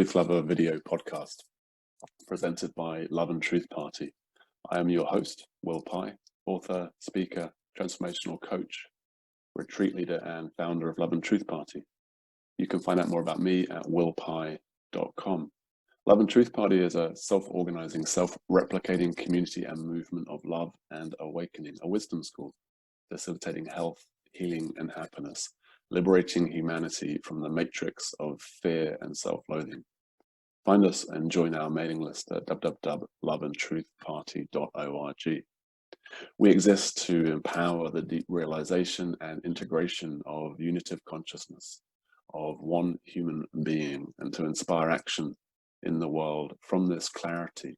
TruthLover video podcast presented by Love and Truth Party. I am your host, Will Pye, author, speaker, transformational coach, retreat leader, and founder of Love and Truth Party. You can find out more about me at willpye.com. Love and Truth Party is a self-organizing, self-replicating community and movement of love and awakening, a wisdom school facilitating health, healing, and happiness, liberating humanity from the matrix of fear and self-loathing. Find us and join our mailing list at www.loveandtruthparty.org. We exist to empower the deep realization and integration of unitive consciousness of one human being, and to inspire action in the world from this clarity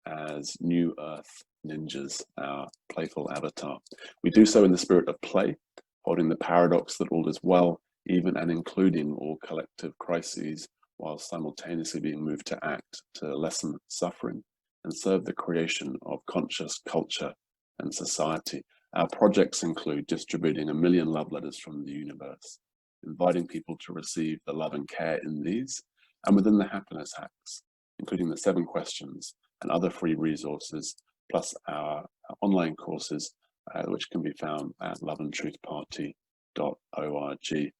as New Earth Ninjas, our playful avatar. We do so in the spirit of play, holding the paradox that all is well, even and including all collective crises, while simultaneously being moved to act to lessen suffering and serve the creation of conscious culture and society. Our projects include distributing 1 million love letters from the universe, inviting people to receive the love and care in these, and within the happiness hacks, including the 7 questions and other free resources, plus our online courses, which can be found at loveandtruthparty.org.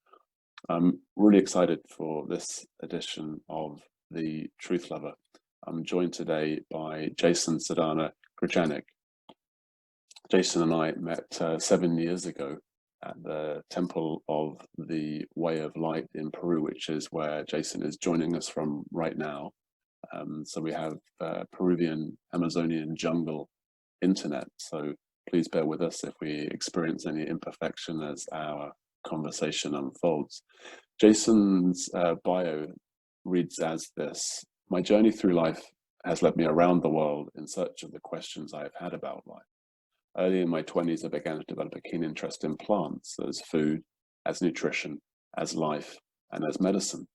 I'm really excited for this edition of the Truth Lover. I'm joined today by Jason Sadhana Grechanik. Jason and I met 7 years ago at the Temple of the Way of Light in Peru, which is where Jason is joining us from right now. So we have Peruvian Amazonian jungle internet, so please bear with us if we experience any imperfection as our conversation unfolds. Jason's bio reads as this: my journey through life has led me around the world in search of the questions I have had about life. Early in my 20s, I began to develop a keen interest in plants as food, as nutrition, as life, and as medicine.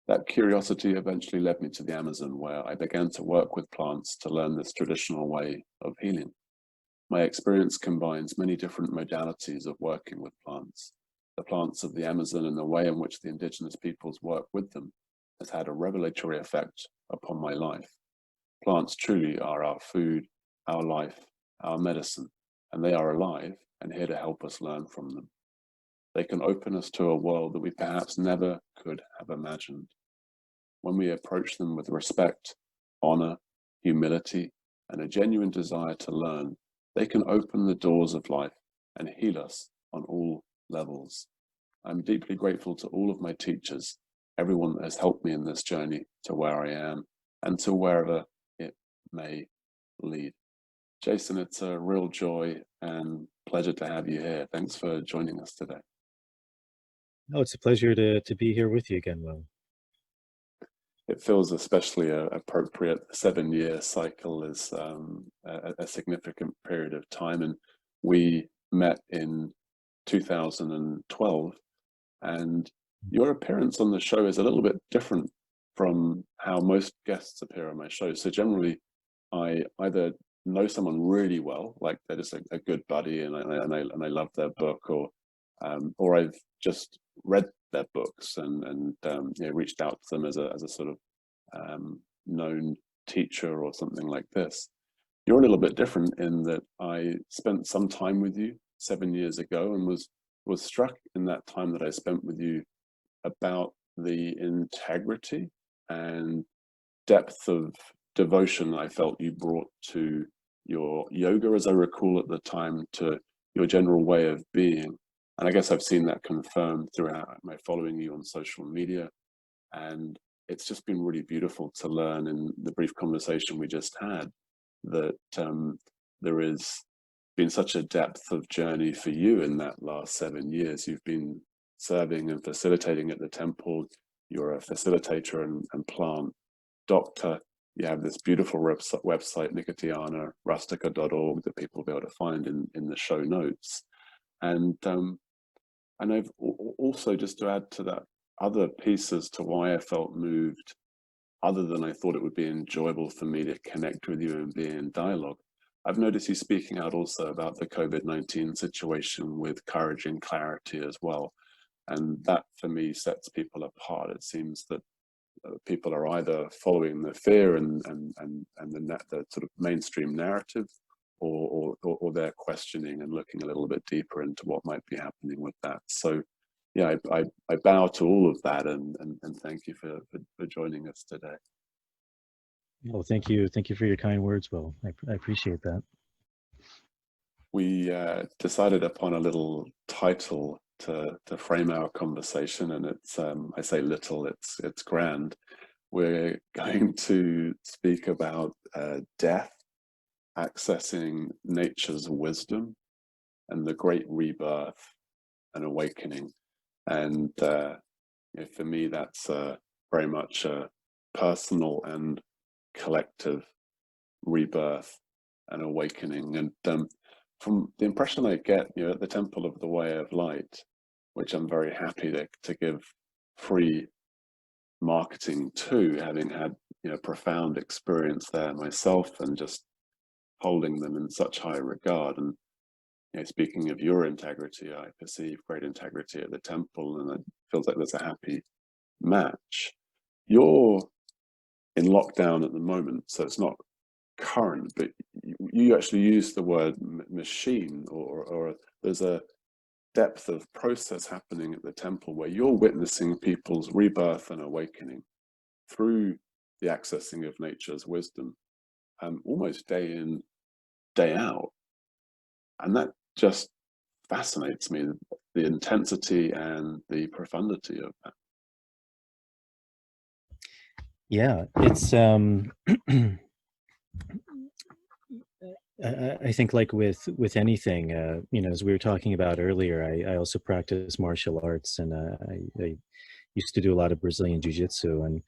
That curiosity eventually led me to the Amazon, where I began to work with plants to learn this traditional way of healing. My experience combines many different modalities of working with plants. The plants of the Amazon and the way in which the indigenous peoples work with them has had a revelatory effect upon my life. Plants truly are our food, our life, our medicine, and they are alive and here to help us learn from them. They can open us to a world that we perhaps never could have imagined. When we approach them with respect, honor, humility, and a genuine desire to learn, they can open the doors of life and heal us on all levels. I'm deeply grateful to all of my teachers, everyone that has helped me in this journey to where I am and to wherever it may lead. Jason, it's a real joy and pleasure to have you here. Thanks for joining us today. No, it's a pleasure to be here with you again, Will. It feels especially appropriate. The 7-year cycle is a significant period of time, and we met in 2012, and your appearance on the show is a little bit different from how most guests appear on my show. So generally, I either know someone really well, like they're just a good buddy, and I love their book, or I've just read their books and reached out to them as a sort of known teacher or something like this. You're a little bit different in that I spent some time with you 7 years ago and was struck in that time that I spent with you about the integrity and depth of devotion I felt you brought to your yoga, as I recall at the time, to your general way of being. And I guess I've seen that confirmed throughout my following you on social media. And it's just been really beautiful to learn in the brief conversation we just had that there has been such a depth of journey for you in that last 7 years. You've been serving and facilitating at the temple. You're a facilitator and plant doctor. You have this beautiful website, nicotianarustica.org, that people will be able to find in the show notes. And I've also, just to add to that, other pieces to why I felt moved, other than I thought it would be enjoyable for me to connect with you and be in dialogue. I've noticed you speaking out also about the COVID-19 situation with courage and clarity as well. And that for me sets people apart. It seems that people are either following the fear and the sort of mainstream narrative, or they're questioning and looking a little bit deeper into what might be happening with that. So yeah, I bow to all of that, and thank you for joining us today. Well, thank you for your kind words, Will. I appreciate that. We decided upon a little title to frame our conversation, and it's I say little, it's grand. We're going to speak about death, accessing nature's wisdom, and the great rebirth and awakening. And for me, that's very much a personal and collective rebirth and awakening. And from the impression I get, at the Temple of the Way of Light, which I'm very happy to give free marketing to, having had profound experience there myself, and just holding them in such high regard. And speaking of your integrity, I perceive great integrity at the temple, and it feels like there's a happy match. You're in lockdown at the moment, so it's not current, but you actually use the word machine, or there's a depth of process happening at the temple where you're witnessing people's rebirth and awakening through the accessing of nature's wisdom, almost day in, day out. And that just fascinates me, the intensity and the profundity of that. Yeah, it's I think, like with anything, as we were talking about earlier, I also practice martial arts, and I used to do a lot of Brazilian jiu-jitsu, and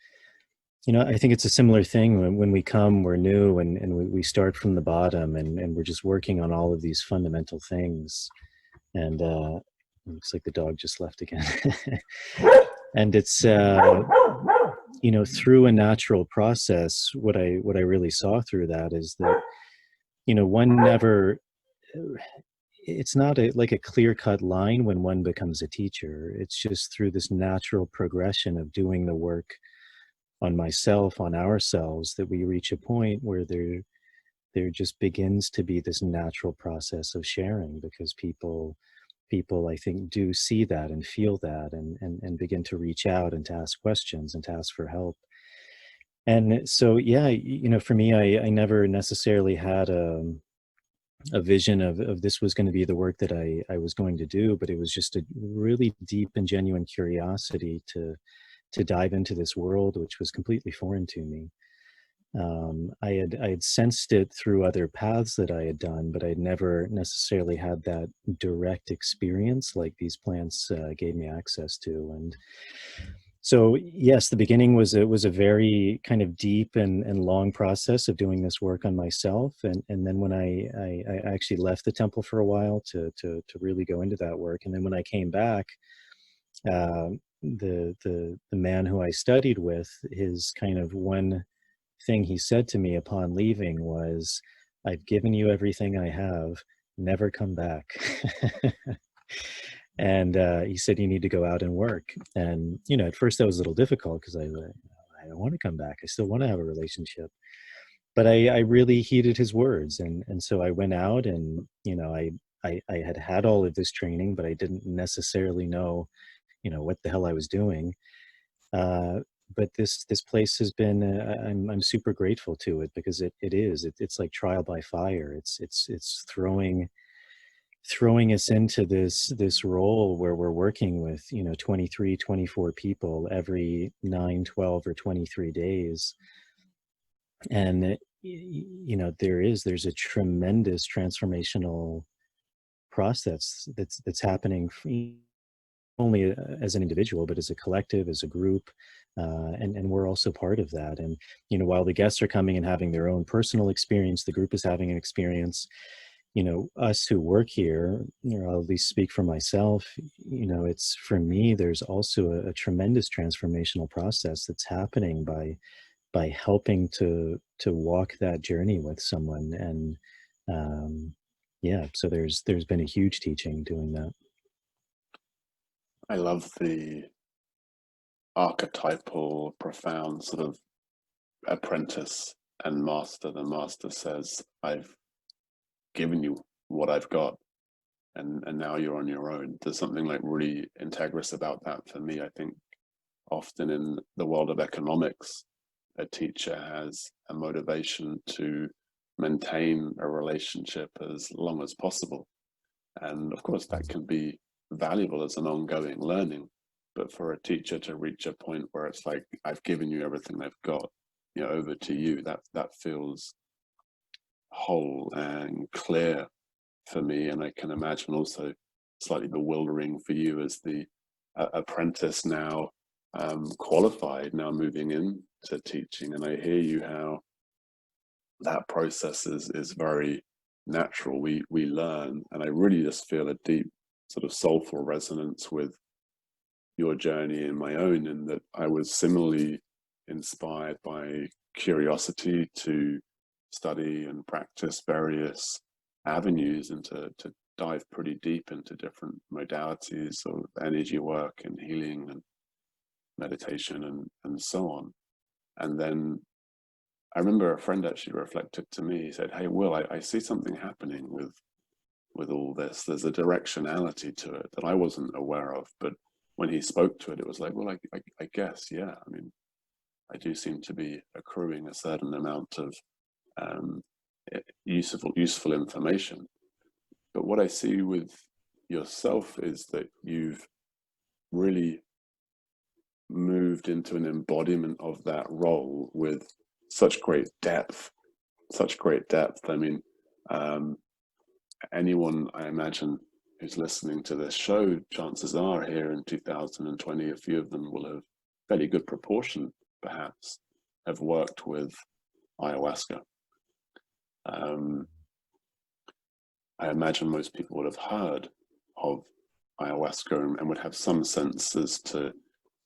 I think it's a similar thing. When we come, we're new, and we start from the bottom, and we're just working on all of these fundamental things. And it looks like the dog just left again. And it's through a natural process, what I really saw through that is that one never, it's not like a clear-cut line when one becomes a teacher. It's just through this natural progression of doing the work on myself, on ourselves, that we reach a point where there just begins to be this natural process of sharing, because people I think do see that and feel that, and begin to reach out and to ask questions and to ask for help. And so, yeah, for me, I never necessarily had a vision of this was going to be the work that I was going to do, but it was just a really deep and genuine curiosity to dive into this world, which was completely foreign to me. I had sensed it through other paths that I had done, but I'd never necessarily had that direct experience like these plants gave me access to. And so, yes, the beginning was a very kind of deep and long process of doing this work on myself. And then when I actually left the temple for a while to really go into that work. And then when I came back, the man who I studied with, his kind of one thing he said to me upon leaving was, "I've given you everything I have, never come back." And he said, "You need to go out and work." And at first that was a little difficult, because I don't want to come back. I still want to have a relationship. But I really heeded his words, and so I went out, and I had all of this training, but I didn't necessarily know what the hell I was doing. But this place has been, I'm super grateful to it, because it's like trial by fire. It's throwing us into this role where we're working with 23, 24 people every 9, 12, or 23 days. And there's a tremendous transformational process that's happening only as an individual, but as a collective, as a group, and we're also part of that. And while the guests are coming and having their own personal experience, the group is having an experience. Us who work here, I'll at least speak for myself. It's, for me, there's also a tremendous transformational process that's happening by helping to walk that journey with someone. And yeah, so there's been a huge teaching doing that. I love the archetypal, profound sort of apprentice and master. The master says, I've given you what I've got, and now you're on your own. There's something like really integrous about that for me. I think often in the world of economics, a teacher has a motivation to maintain a relationship as long as possible. And of course, that can be valuable as an ongoing learning. But for a teacher to reach a point where it's like, I've given you everything I've got, over to you, that feels whole and clear for me. And I can imagine also slightly bewildering for you as the apprentice now, qualified, now moving into teaching. And I hear you how that process is very natural. We learn, and I really just feel a deep sort of soulful resonance with your journey and my own, in that I was similarly inspired by curiosity to study and practice various avenues and to dive pretty deep into different modalities of energy work and healing and meditation and so on. And then I remember a friend actually reflected to me. He said, "Hey, Will, I see something happening with all this. There's a directionality to it that I wasn't aware of." But when he spoke to it, it was like, well, I guess, yeah. I mean, I do seem to be accruing a certain amount of useful information. But what I see with yourself is that you've really moved into an embodiment of that role with such great depth. I mean, anyone, I imagine, who's listening to this show, chances are here in 2020, a few of them will have, fairly good proportion perhaps, have worked with ayahuasca. I imagine most people would have heard of ayahuasca and would have some sense as to,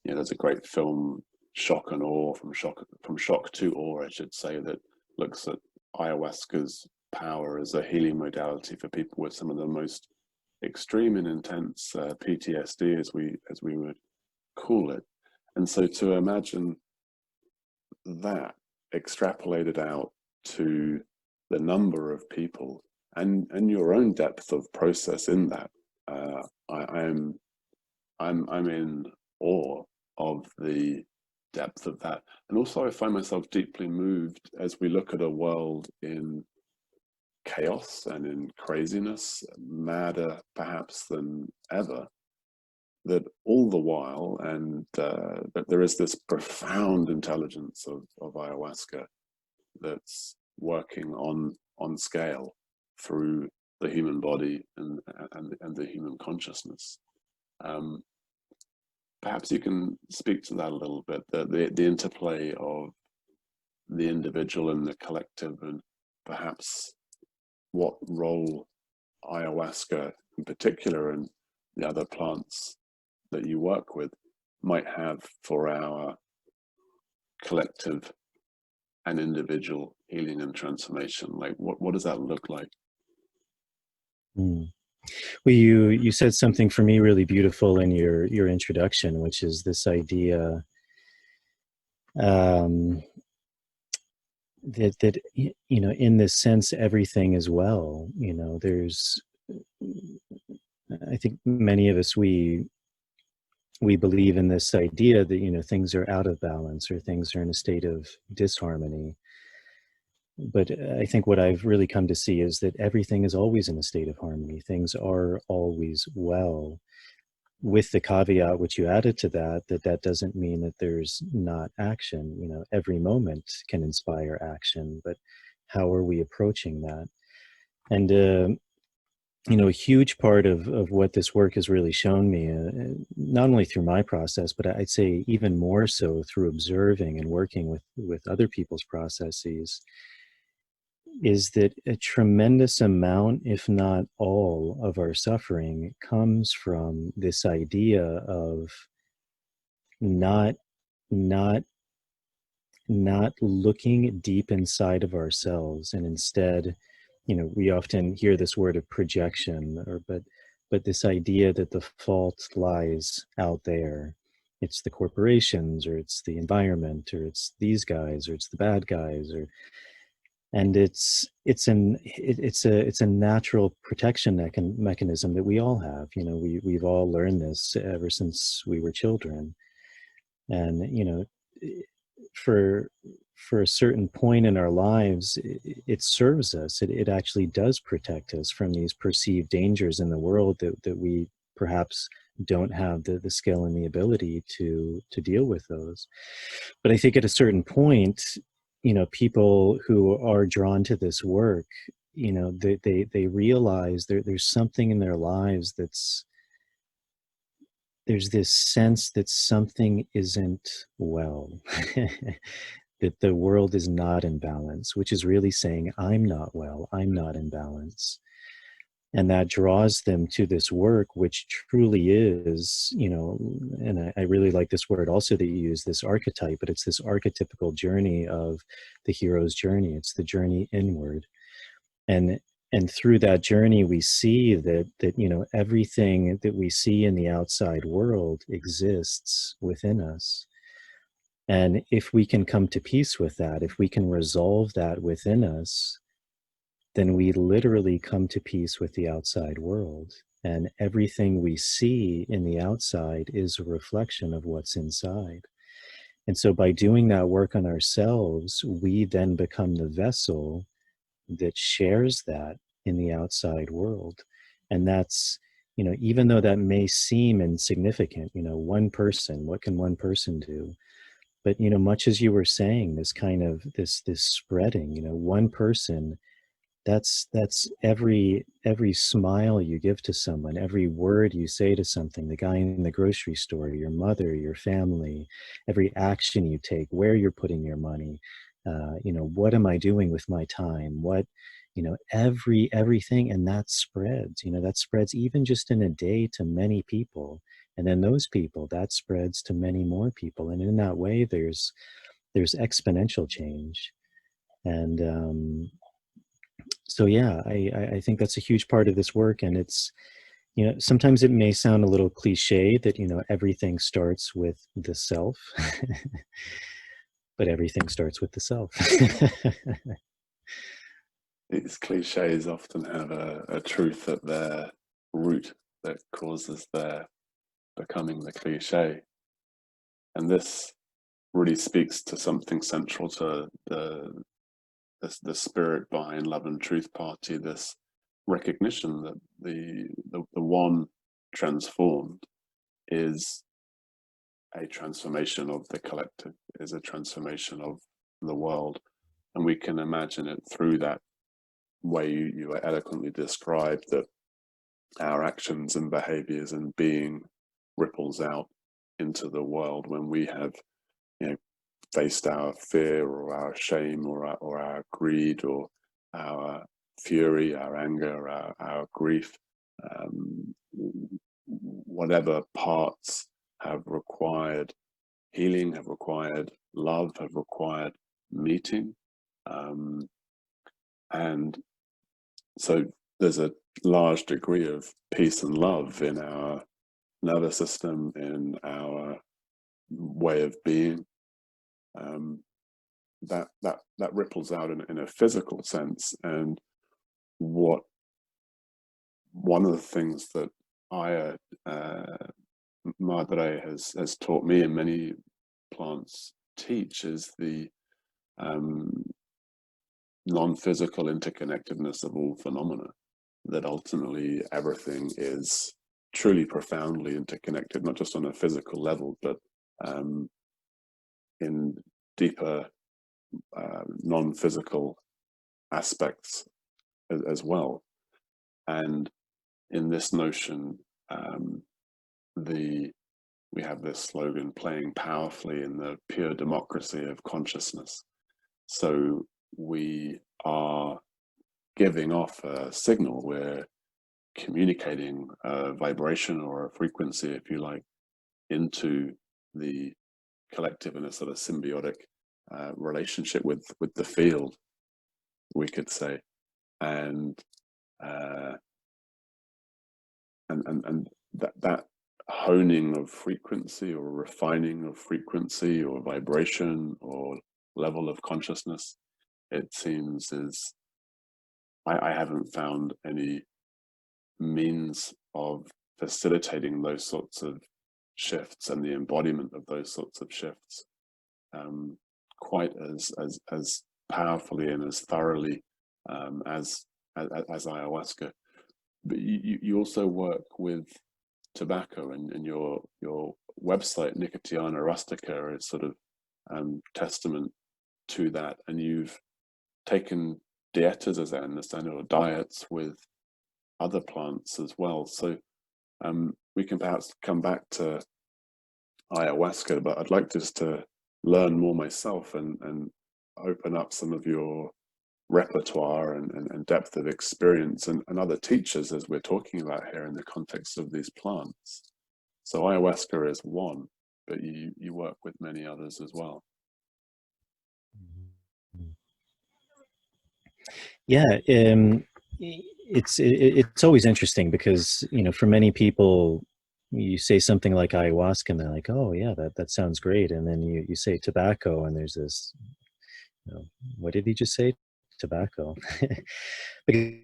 there's a great film, Shock and Awe, from Shock to Awe, I should say, that looks at ayahuasca's power as a healing modality for people with some of the most extreme and intense PTSD, as we would call it. And so to imagine that extrapolated out to the number of people and your own depth of process in that, I'm in awe of the depth of that. And also I find myself deeply moved as we look at a world in chaos and in craziness, madder perhaps than ever, that all the while, and that there is this profound intelligence of ayahuasca that's working on scale through the human body and the human consciousness. Perhaps you can speak to that a little bit, the interplay of the individual and the collective, and perhaps what role ayahuasca in particular and the other plants that you work with might have for our collective and individual healing and transformation. Like, what does that look like? Well, you said something for me really beautiful in your introduction, which is this idea that in this sense everything is well. There's, I think many of us, we believe in this idea that things are out of balance or things are in a state of disharmony. But I think what I've really come to see is that everything is always in a state of harmony. Things are always well, with the caveat which you added to that doesn't mean that there's not action. Every moment can inspire action, but how are we approaching that? And a huge part of what this work has really shown me, not only through my process, but I'd say even more so through observing and working with other people's processes, is that a tremendous amount, if not all, of our suffering comes from this idea of not looking deep inside of ourselves, and instead, we often hear this word of projection, but this idea that the fault lies out there, it's the corporations, or it's the environment, or it's these guys, or it's the bad guys, or and it's a natural protection mechanism that we all have. You know, we've all learned this ever since we were children. And you know, for a certain point in our lives, it serves us. It actually does protect us from these perceived dangers in the world that we perhaps don't have the skill and the ability to deal with those. But I think at a certain point, you know, people who are drawn to this work, you know, they realize there's something in their lives there's this sense that something isn't well, that the world is not in balance, which is really saying, I'm not well, I'm not in balance. And that draws them to this work, which truly is, you know, and I really like this word also that you use, this archetype, but it's this archetypical journey of the hero's journey. It's the journey inward. And through that journey, we see that you know, everything that we see in the outside world exists within us. And if we can come to peace with that, if we can resolve that within us, then we literally come to peace with the outside world. And everything we see in the outside is a reflection of what's inside. And so by doing that work on ourselves, we then become the vessel that shares that in the outside world. And that's, you know, even though that may seem insignificant, you know, one person, what can one person do? But, you know, much as you were saying, this kind of this spreading, you know, one person, that's every smile you give to someone, every word you say to something, the guy in the grocery store, your mother, your family, every action you take, where you're putting your money, you know, what am I doing with my time, what, you know, everything. And that spreads, you know, that spreads even just in a day to many people, and then those people, that spreads to many more people, and in that way there's exponential change. And so yeah, I think that's a huge part of this work. And it's, you know, sometimes it may sound a little cliche that, you know, everything starts with the self, but everything starts with the self. These cliches often have a truth at their root that causes their becoming the cliche. And this really speaks to something central to the spirit behind Love and Truth Party, this recognition that the one transformed is a transformation of the collective, is a transformation of the world. And we can imagine it through that way you eloquently described, that our actions and behaviors and being ripples out into the world when we have, you know, faced our fear or our shame or our greed or our fury, our anger, our grief, whatever parts have required healing, have required love, have required meeting. And so there's a large degree of peace and love in our nervous system, in our way of being, that ripples out in a physical sense. And one of the things that Madre has taught me, and many plants teach, is the non-physical interconnectedness of all phenomena, that ultimately everything is truly profoundly interconnected, not just on a physical level, but in deeper non-physical aspects as well. And in this notion, we have this slogan, playing powerfully in the pure democracy of consciousness. So we are giving off a signal, we're communicating a vibration or a frequency, if you like, into the collective in a sort of symbiotic relationship with the field, we could say. And that honing of frequency or refining of frequency or vibration or level of consciousness, it seems is I haven't found any means of facilitating those sorts of shifts and the embodiment of those sorts of shifts quite as powerfully and as thoroughly as ayahuasca. But you also work with tobacco, and your website Nicotiana Rustica is sort of testament to that. And you've taken dietas, as I understand it, or diets with other plants as well. So we can perhaps come back to ayahuasca, but I'd like just to learn more myself and open up some of your repertoire and depth of experience and other teachers, as we're talking about here in the context of these plants. So ayahuasca is one, but you work with many others as well. Yeah, it's always interesting because, you know, for many people, you say something like ayahuasca and they're like, oh yeah, that sounds great. And then you say tobacco and there's this, you know, what did he just say? Tobacco. Because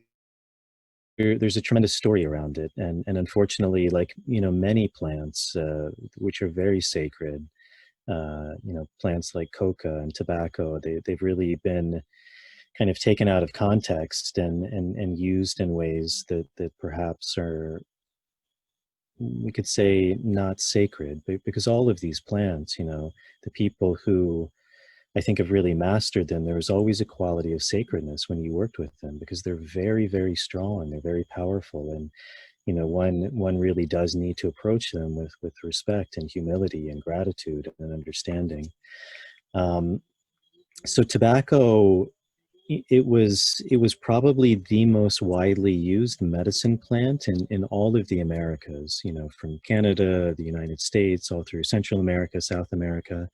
there's a tremendous story around it. And unfortunately, like, you know, many plants, which are very sacred, you know, plants like coca and tobacco, they've really been kind of taken out of context and used in ways that perhaps are, we could say, not sacred, but because all of these plants, you know, the people who I think have really mastered them, there was always a quality of sacredness when you worked with them, because they're very, very strong, they're very powerful. And, you know, one really does need to approach them with respect and humility and gratitude and understanding. So tobacco, it was probably the most widely used medicine plant in all of the Americas, you know, from Canada, the United States, all through Central America, South America.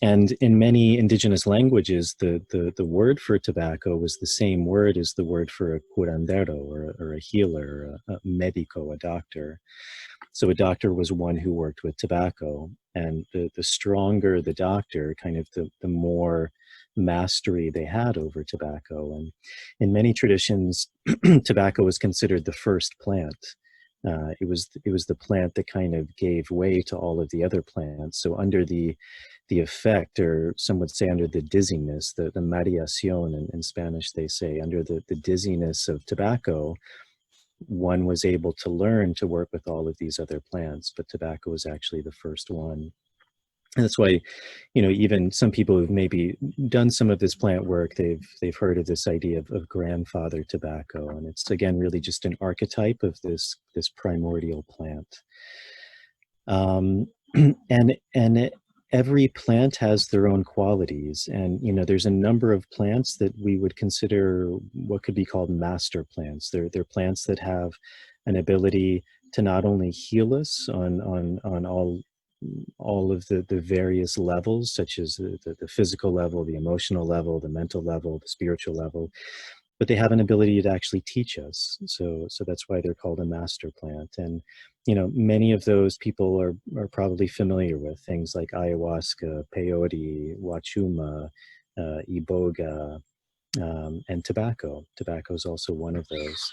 And in many indigenous languages, the word for tobacco was the same word as the word for a curandero, or a healer, a medico, a doctor. So a doctor was one who worked with tobacco, and the stronger the doctor, kind of the more mastery they had over tobacco. And in many traditions, tobacco was considered the first plant. It was the plant that kind of gave way to all of the other plants. So under the effect, or some would say under the dizziness, the mareación in Spanish, they say, under the dizziness of tobacco, one was able to learn to work with all of these other plants, but tobacco was actually the first one. And that's why, you know, even some people who've maybe done some of this plant work, they've heard of this idea of grandfather tobacco, and it's again really just an archetype of this primordial plant. And every plant has their own qualities, and you know, there's a number of plants that we would consider what could be called master plants. They're plants that have an ability to not only heal us on all of the various levels, such as the physical level, the emotional level, the mental level, the spiritual level, but they have an ability to actually teach us. So that's why they're called a master plant. And you know, many of those people are probably familiar with things like ayahuasca, peyote, wachuma, iboga, and tobacco. Tobacco is also one of those.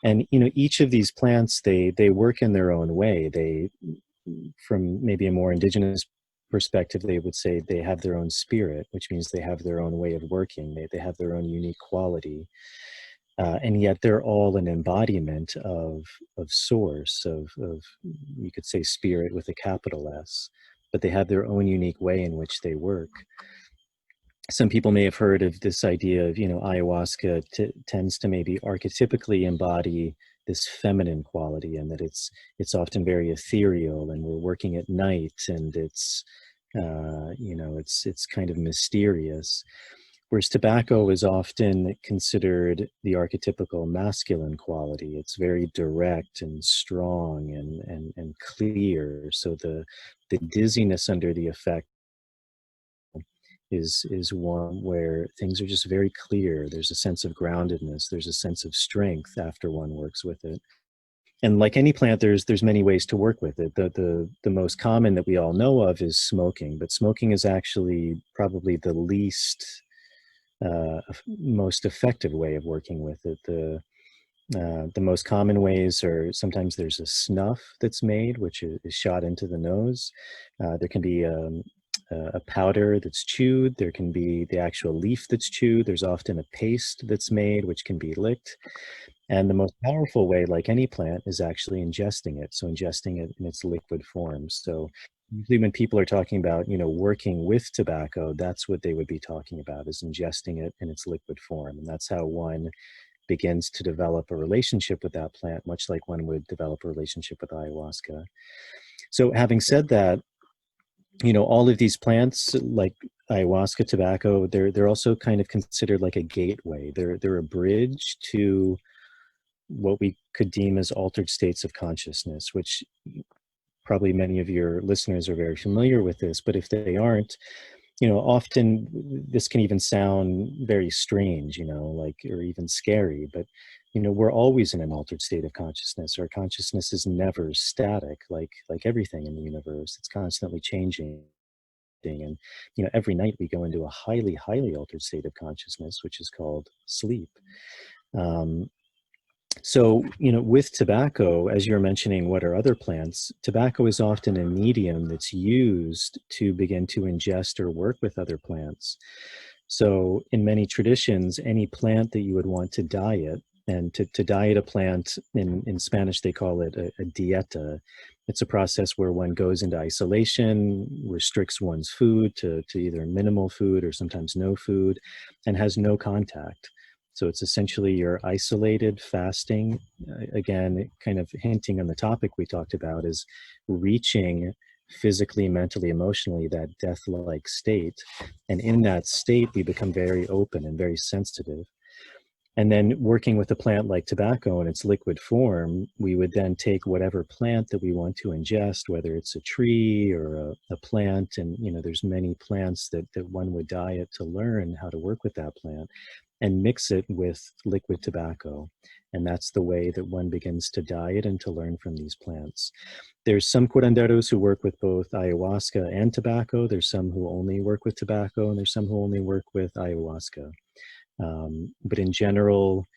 And you know, each of these plants, they work in their own way. They, from maybe a more indigenous perspective, they would say they have their own spirit, which means they have their own way of working. They have their own unique quality. And yet they're all an embodiment of source, of you could say spirit with a capital S, but they have their own unique way in which they work. Some people may have heard of this idea of, you know, ayahuasca tends to maybe archetypically embody this feminine quality, and that it's often very ethereal, and we're working at night, and it's you know, it's kind of mysterious. Whereas tobacco is often considered the archetypical masculine quality. It's very direct and strong and clear. So the dizziness under the effect is one where things are just very clear. There's a sense of groundedness. There's a sense of strength after one works with it. And like any plant, there's many ways to work with it. The most common that we all know of is smoking, but smoking is actually probably the least most effective way of working with it. The most common ways are sometimes there's a snuff that's made, which is shot into the nose. There can be a powder that's chewed. There can be the actual leaf that's chewed. There's often a paste that's made, which can be licked. And the most powerful way, like any plant, is actually ingesting it. So ingesting it in its liquid form. So usually when people are talking about, working with tobacco, that's what they would be talking about, is ingesting it in its liquid form. And that's how one begins to develop a relationship with that plant, much like one would develop a relationship with ayahuasca. So having said that, all of these plants like ayahuasca, tobacco, they're also kind of considered like a gateway. They're a bridge to what we could deem as altered states of consciousness, which probably many of your listeners are very familiar with this, but if they aren't, often this can even sound very strange, like, or even scary, but, we're always in an altered state of consciousness. Our consciousness is never static, like everything in the universe. It's constantly changing. And, every night we go into a highly, highly altered state of consciousness, which is called sleep. So, with tobacco, as you're mentioning, what are other plants? Tobacco is often a medium that's used to begin to ingest or work with other plants. So, in many traditions, any plant that you would want to diet, and to diet a plant, in Spanish, they call it a dieta. It's a process where one goes into isolation, restricts one's food to either minimal food or sometimes no food, and has no contact. So it's essentially you're isolated, fasting. Again, kind of hinting on the topic we talked about, is reaching physically, mentally, emotionally that death-like state. And in that state, we become very open and very sensitive. And then working with a plant like tobacco in its liquid form, we would then take whatever plant that we want to ingest, whether it's a tree or a plant. And, there's many plants that one would diet to learn how to work with that plant, and mix it with liquid tobacco. And that's the way that one begins to diet and to learn from these plants. There's some curanderos who work with both ayahuasca and tobacco. There's some who only work with tobacco, and there's some who only work with ayahuasca. But in general,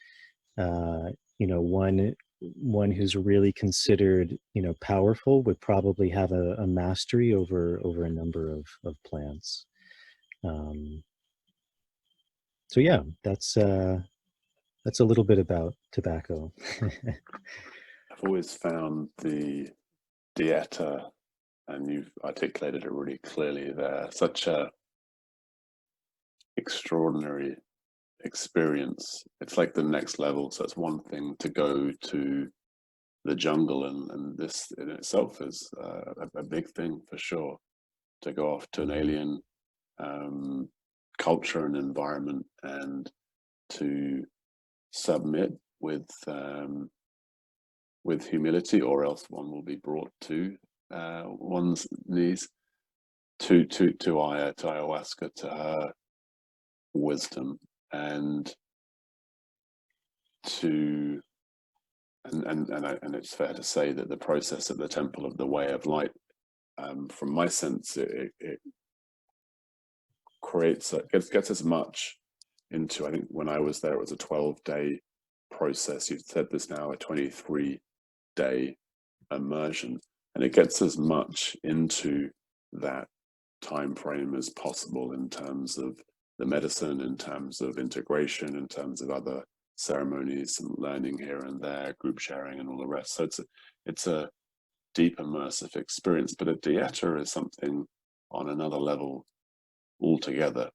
one who's really considered, powerful would probably have a mastery over a number of plants. So yeah, that's a little bit about tobacco. I've always found the dieta, and you've articulated it really clearly there, such a extraordinary experience. It's like the next level. So it's one thing to go to the jungle, and this in itself is a big thing for sure, to go off to an alien culture and environment, and to submit with humility, or else one will be brought to one's knees, to ayahuasca, to her wisdom, and it's fair to say that the process at the Temple of the Way of Light, from my sense, it creates gets as much into, I think when I was there, it was a 12-day process. You've said this now, a 23-day immersion, and it gets as much into that time frame as possible, in terms of the medicine, in terms of integration, in terms of other ceremonies and learning here and there, group sharing and all the rest. So it's a deep immersive experience. But a dieta is something on another level altogether.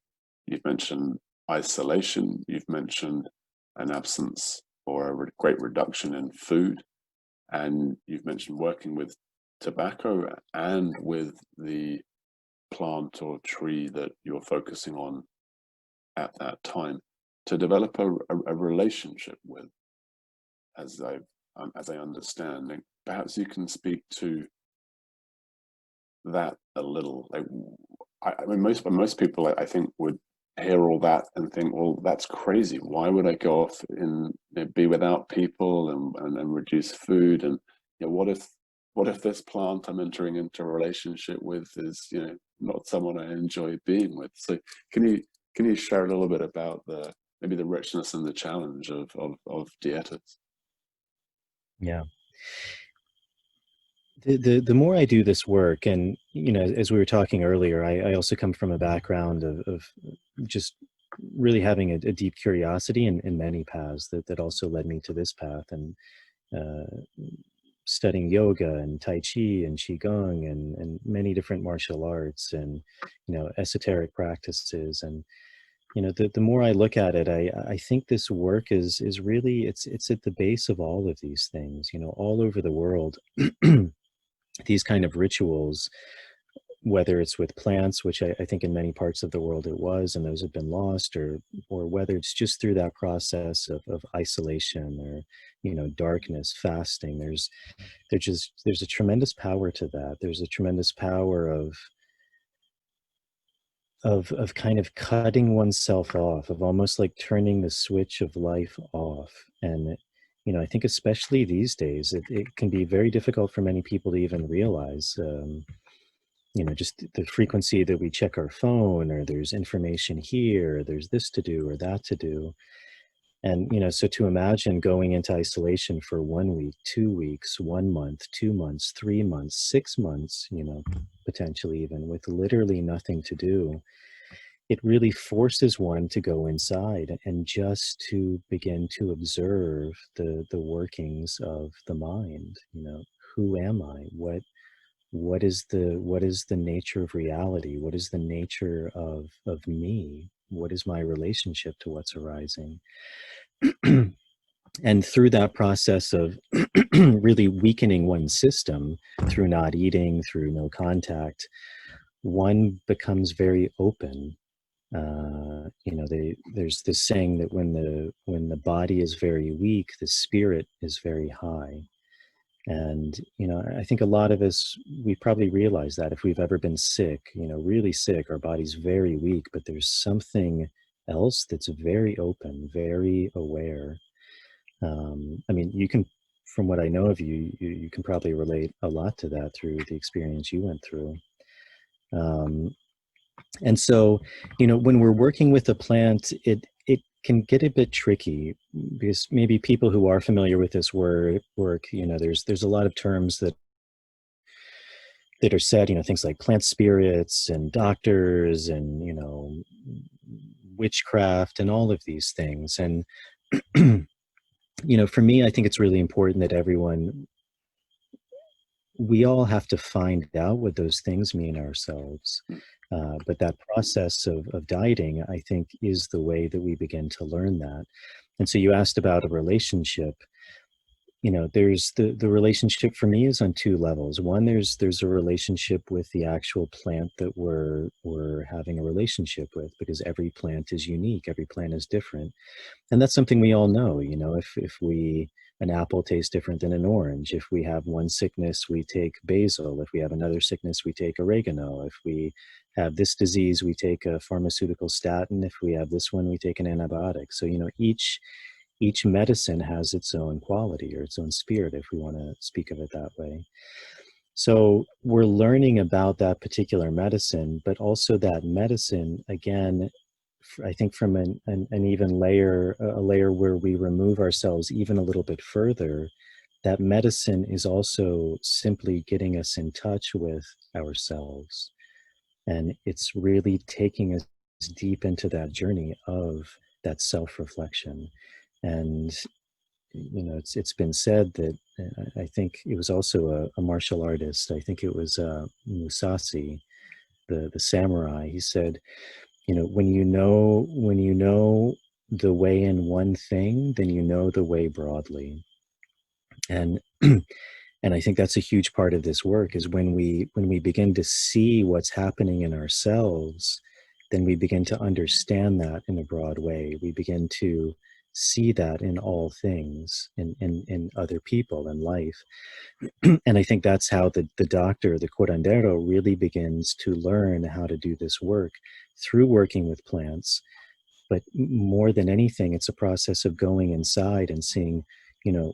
You've mentioned isolation, you've mentioned an absence or a great reduction in food, and you've mentioned working with tobacco and with the plant or tree that you're focusing on at that time, to develop a relationship with, as I understand. And perhaps you can speak to that a little. Like, I mean, most people, I think, would hear all that and think, well, that's crazy. Why would I go off and be without people and reduce food? And what if this plant I'm entering into a relationship with is not someone I enjoy being with? So can you share a little bit about maybe the richness and the challenge of dietas? Yeah. The more I do this work, and as we were talking earlier, I also come from a background of just really having a deep curiosity in many paths that also led me to this path, and studying yoga and Tai Chi and Qigong and many different martial arts and esoteric practices. And the more I look at it, I think this work is really it's at the base of all of these things, all over the world. These kind of rituals, whether it's with plants, which I think in many parts of the world it was, and those have been lost, or whether it's just through that process of isolation or darkness, fasting. There's a tremendous power to that. There's a tremendous power of kind of cutting oneself off, of almost like turning the switch of life off. And I think especially these days, it can be very difficult for many people to even realize, just the frequency that we check our phone, or there's information here, or there's this to do or that to do. And, so to imagine going into isolation for 1 week, 2 weeks, 1 month, 2 months, 3 months, 6 months, potentially even with literally nothing to do, it really forces one to go inside and just to begin to observe the workings of the mind. Who am I? What is the nature of reality? What is the nature of me? What is my relationship to what's arising? And through that process of really weakening one's system through not eating, through no contact, one becomes very open. There's this saying that when the body is very weak, the spirit is very high. And, I think a lot of us, we probably realize that if we've ever been sick, really sick, our body's very weak, but there's something else that's very open, very aware. You can, from what I know of you, you can probably relate a lot to that through the experience you went through. And so, when we're working with a plant, it can get a bit tricky, because maybe people who are familiar with this work, there's a lot of terms that are said, things like plant spirits and doctors and, witchcraft and all of these things. And, for me, I think it's really important that we all have to find out what those things mean ourselves. But that process of dieting, I think, is the way that we begin to learn that. And so you asked about a relationship. There's the relationship for me is on two levels. One, there's a relationship with the actual plant that we're having a relationship with, because every plant is unique, every plant is different. And that's something we all know. If an apple tastes different than an orange. If we have one sickness, we take basil. If we have another sickness, we take oregano. If we have this disease, we take a pharmaceutical statin. If we have this one, we take an antibiotic. So, each medicine has its own quality or its own spirit, if we want to speak of it that way. So we're learning about that particular medicine, but also that medicine, again, I think from an even a layer where we remove ourselves even a little bit further, that medicine is also simply getting us in touch with ourselves. And it's really taking us deep into that journey of that self-reflection. And, it's been said that, I think it was also a martial artist, I think it was Musashi, the samurai. He said, when you know the way in one thing, then you know the way broadly. And and I think that's a huge part of this work, is when we begin to see what's happening in ourselves, then we begin to understand that in a broad way. We begin to see that in all things, in other people, in life. And I think that's how the doctor, the curandero, really begins to learn how to do this work, through working with plants. But more than anything, it's a process of going inside and seeing,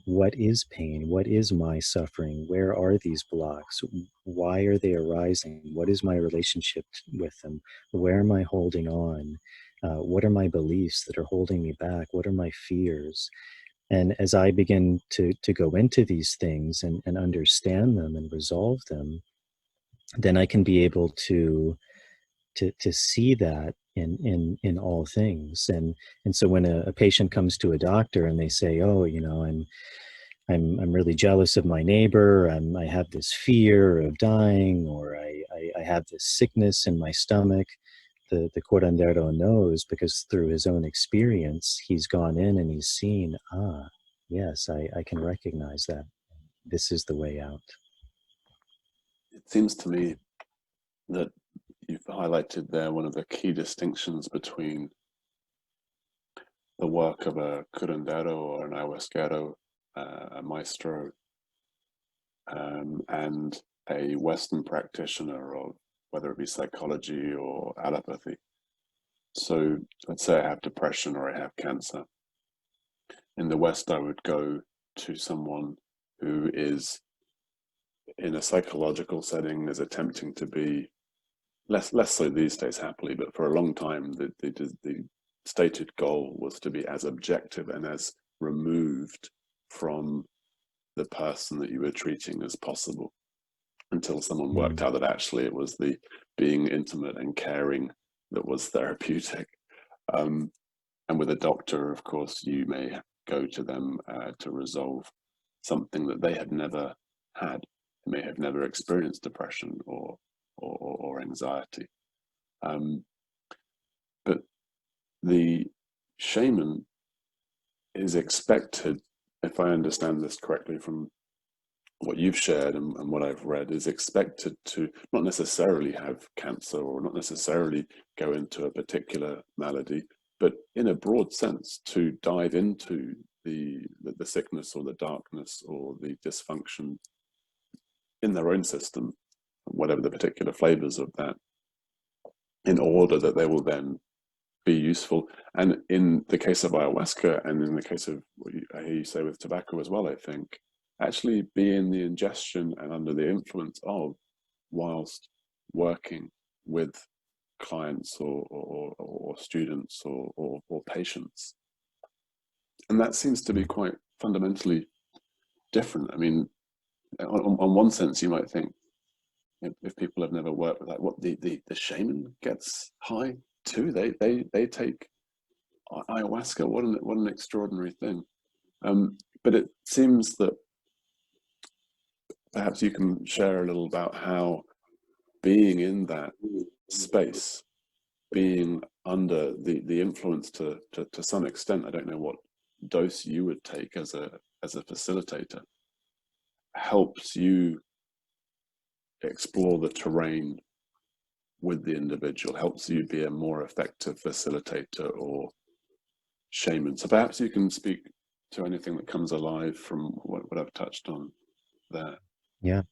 what is pain? What is my suffering? Where are these blocks? Why are they arising? What is my relationship with them? Where am I holding on? What are my beliefs that are holding me back? What are my fears? And as I begin to go into these things and understand them and resolve them, then I can be able to see that in all things. And so when a patient comes to a doctor and they say, oh, I'm really jealous of my neighbor, I have this fear of dying, or I have this sickness in my stomach, the curandero knows, because through his own experience, he's gone in and he's seen, yes, I can recognize that. This is the way out. It seems to me that you've highlighted there one of the key distinctions between the work of a curandero or an ayahuasquero, a maestro, and a Western practitioner of whether it be psychology or allopathy. So let's say I have depression or I have cancer. In the West, I would go to someone who is in a psychological setting, is attempting to be less so these days, happily, but for a long time, the stated goal was to be as objective and as removed from the person that you were treating as possible, until someone worked out that actually it was the being intimate and caring that was therapeutic. And with a doctor, of course, you may go to them to resolve something that they had never had. They may have never experienced depression or anxiety. But the shaman is expected, if I understand this correctly from what you've shared and what I've read, is expected to not necessarily have cancer or not necessarily go into a particular malady, but in a broad sense to dive into the sickness or the darkness or the dysfunction in their own system, whatever the particular flavors of that, in order that they will then be useful. And in the case of ayahuasca, and in the case of what I hear you say with tobacco as well, I think, actually be in the ingestion and under the influence of, whilst working with clients or students or patients. And that seems to be quite fundamentally different. I mean, on one sense, you might think, if people have never worked with that, what the shaman gets high too. They take ayahuasca. What an extraordinary thing. But it seems that perhaps you can share a little about how being in that space, being under the influence to some extent, I don't know what dose you would take as a facilitator, helps you explore the terrain with the individual, helps you be a more effective facilitator or shaman. So perhaps you can speak to anything that comes alive from what I've touched on there. Yeah.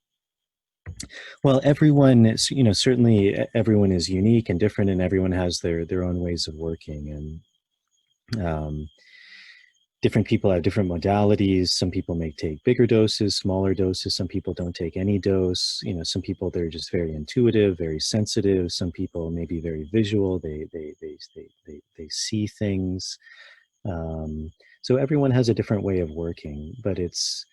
Well, everyone is, certainly everyone is unique and different, and everyone has their own ways of working. And different people have different modalities. Some people may take bigger doses, smaller doses. Some people don't take any dose. Some people, they're just very intuitive, very sensitive. Some people may be very visual. They see things. So everyone has a different way of working, but it's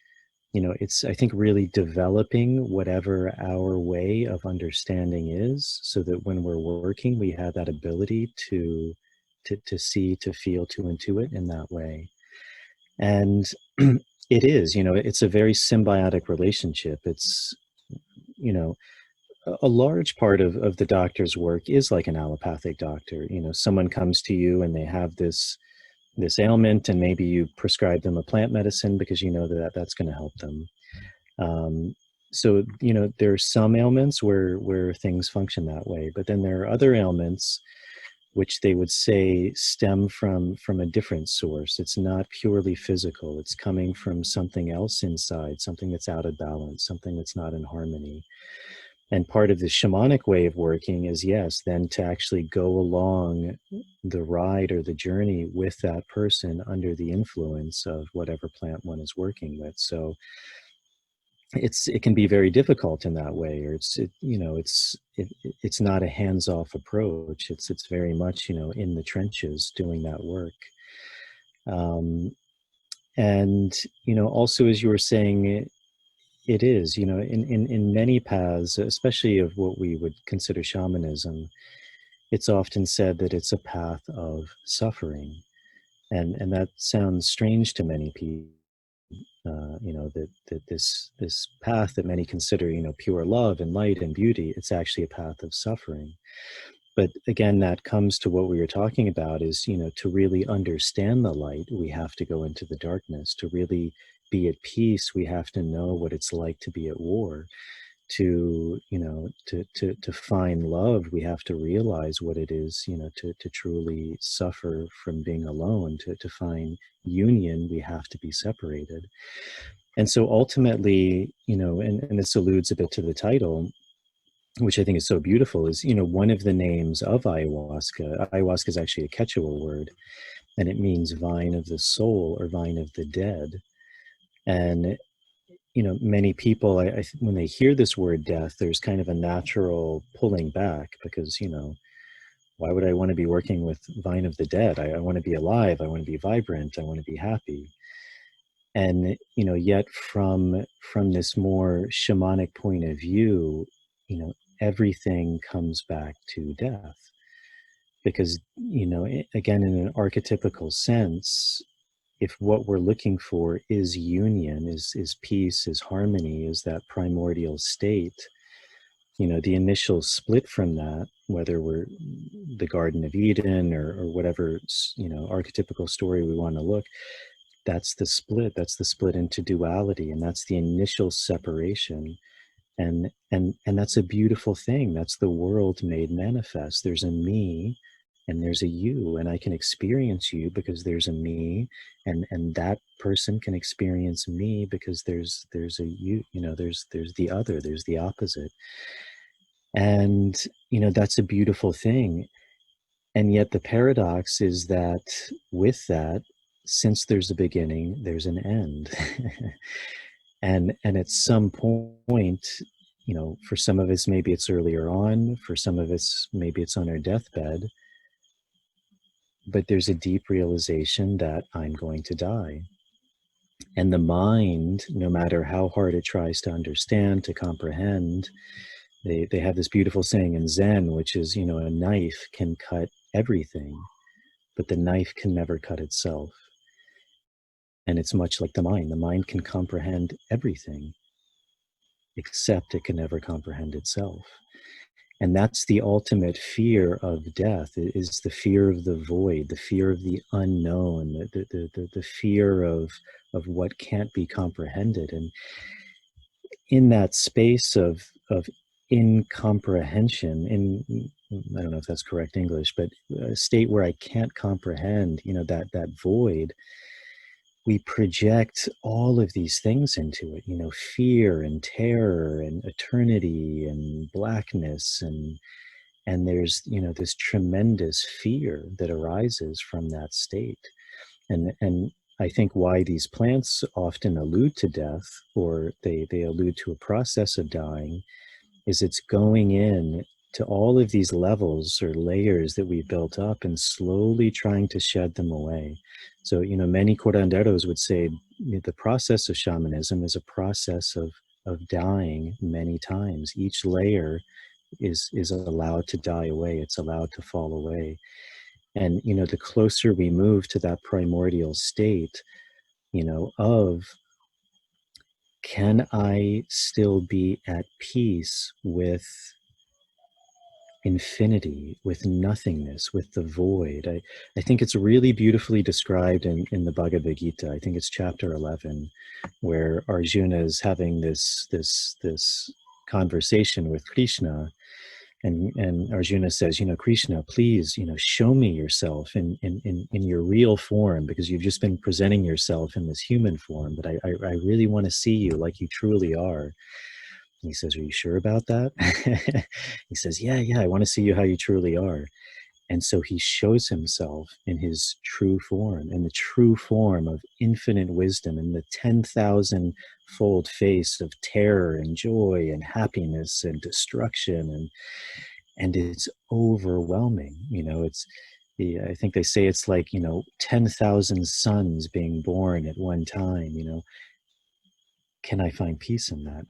I think really developing whatever our way of understanding is, so that when we're working, we have that ability to see, to feel, to intuit in that way. And it is, it's a very symbiotic relationship. It's, a large part of the doctor's work is like an allopathic doctor. Someone comes to you and they have this ailment, and maybe you prescribe them a plant medicine because you know that that's going to help them. So, there are some ailments where things function that way, but then there are other ailments which they would say stem from a different source. It's not purely physical. It's coming from something else inside, something that's out of balance, something that's not in harmony. And part of the shamanic way of working is, yes, then to actually go along the ride or the journey with that person under the influence of whatever plant one is working with. So it can be very difficult in that way, or it's not a hands-off approach. It's very much, in the trenches doing that work. And also, as you were saying, it is, in many paths, especially of what we would consider shamanism, it's often said that it's a path of suffering. And that sounds strange to many people. That this path that many consider, pure love and light and beauty, it's actually a path of suffering. But again, that comes to what we were talking about is, to really understand the light, we have to go into the darkness. To really be at peace, we have to know what it's like to be at war. To find love, we have to realize what it is, to truly suffer from being alone. To find union, we have to be separated. And so ultimately, and this alludes a bit to the title, which I think is so beautiful, is, one of the names of ayahuasca. Ayahuasca is actually a Quechua word, and it means vine of the soul or vine of the dead. And, many people, when they hear this word death, there's kind of a natural pulling back because, why would I want to be working with vine of the dead? I want to be alive. I want to be vibrant. I want to be happy. And, yet from this more shamanic point of view, everything comes back to death. Because, again, in an archetypical sense, if what we're looking for is union, is peace, is harmony, is that primordial state, the initial split from that, whether we're the Garden of Eden or whatever, archetypical story we want to look, that's the split into duality, and that's the initial separation. And that's a beautiful thing. That's the world made manifest. There's a me and there's a you, and I can experience you because there's a me, and that person can experience me because there's a you, there's the other, there's the opposite. And that's a beautiful thing. And yet the paradox is that with that, since there's a beginning, there's an end. and at some point, for some of us, maybe it's earlier on, for some of us, maybe it's on our deathbed, but there's a deep realization that I'm going to die. And the mind, no matter how hard it tries to understand, to comprehend, they have this beautiful saying in Zen, which is, a knife can cut everything, but the knife can never cut itself. And it's much like the mind. The mind can comprehend everything, except it can never comprehend itself. And that's the ultimate fear of death, is the fear of the void, the fear of the unknown, the fear of what can't be comprehended. And in that space of incomprehension, I don't know if that's correct English, but a state where I can't comprehend, that void, we project all of these things into it, fear and terror and eternity and blackness, and there's, this tremendous fear that arises from that state. And I think why these plants often allude to death, or they allude to a process of dying, is it's going in to all of these levels or layers that we built up and slowly trying to shed them away. So, many curanderos would say the process of shamanism is a process of dying many times. Each layer is allowed to die away. It's allowed to fall away. And, the closer we move to that primordial state, of, can I still be at peace with infinity, with nothingness, with the void? I think it's really beautifully described in the Bhagavad Gita. I think it's chapter 11, where Arjuna is having this conversation with Krishna. And Arjuna says, Krishna, please, show me yourself in your real form, because you've just been presenting yourself in this human form, but I really want to see you like you truly are. He says, "Are you sure about that?" He says, "Yeah, yeah, I want to see you how you truly are." And so he shows himself in his true form, in the true form of infinite wisdom, in the 10,000 fold face of terror and joy and happiness and destruction. And it's overwhelming. It's I think they say it's like, 10,000 suns being born at one time. Can I find peace in that?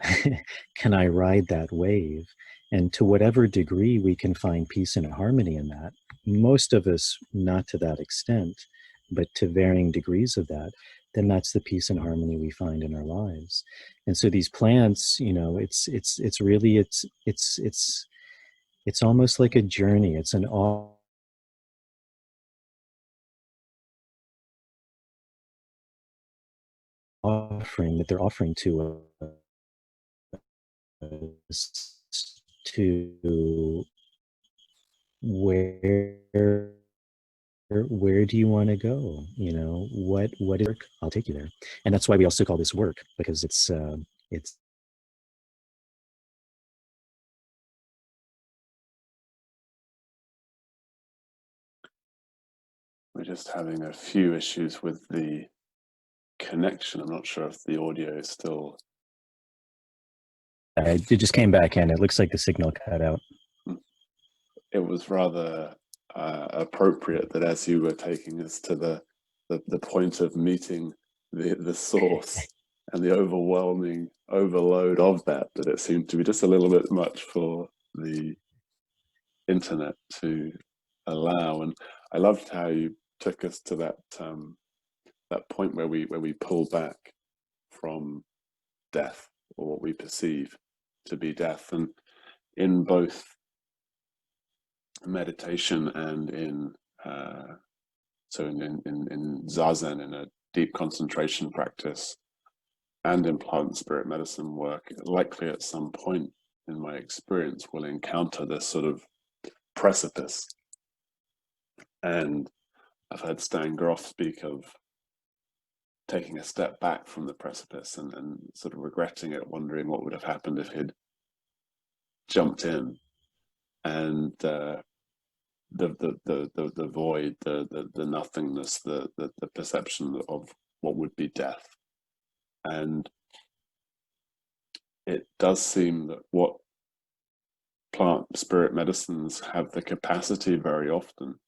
Can I ride that wave? And to whatever degree we can find peace and harmony in that, most of us not to that extent, but to varying degrees of that, then that's the peace and harmony we find in our lives. And so these plants, it's really it's almost like a journey. It's an offering that they're offering to us, to where do you want to go? What is work? I'll take you there. And that's why we also call this work, because it's We're just having a few issues with the connection. I'm not sure if the audio is still... it just came back in. It looks like the signal cut out. It was rather appropriate that as you were taking us to the point of meeting the source and the overwhelming overload of that it seemed to be just a little bit much for the internet to allow. And I loved how you took us to that point where we pull back from death, or what we perceive to be death. And in both meditation and in zazen, in a deep concentration practice, and in plant and spirit medicine work, likely at some point in my experience will encounter this sort of precipice. And I've heard Stan Groff speak of taking a step back from the precipice and sort of regretting it, wondering what would have happened if he'd jumped in. And the void, the nothingness, the perception of what would be death. And it does seem that what plant spirit medicines have the capacity very often,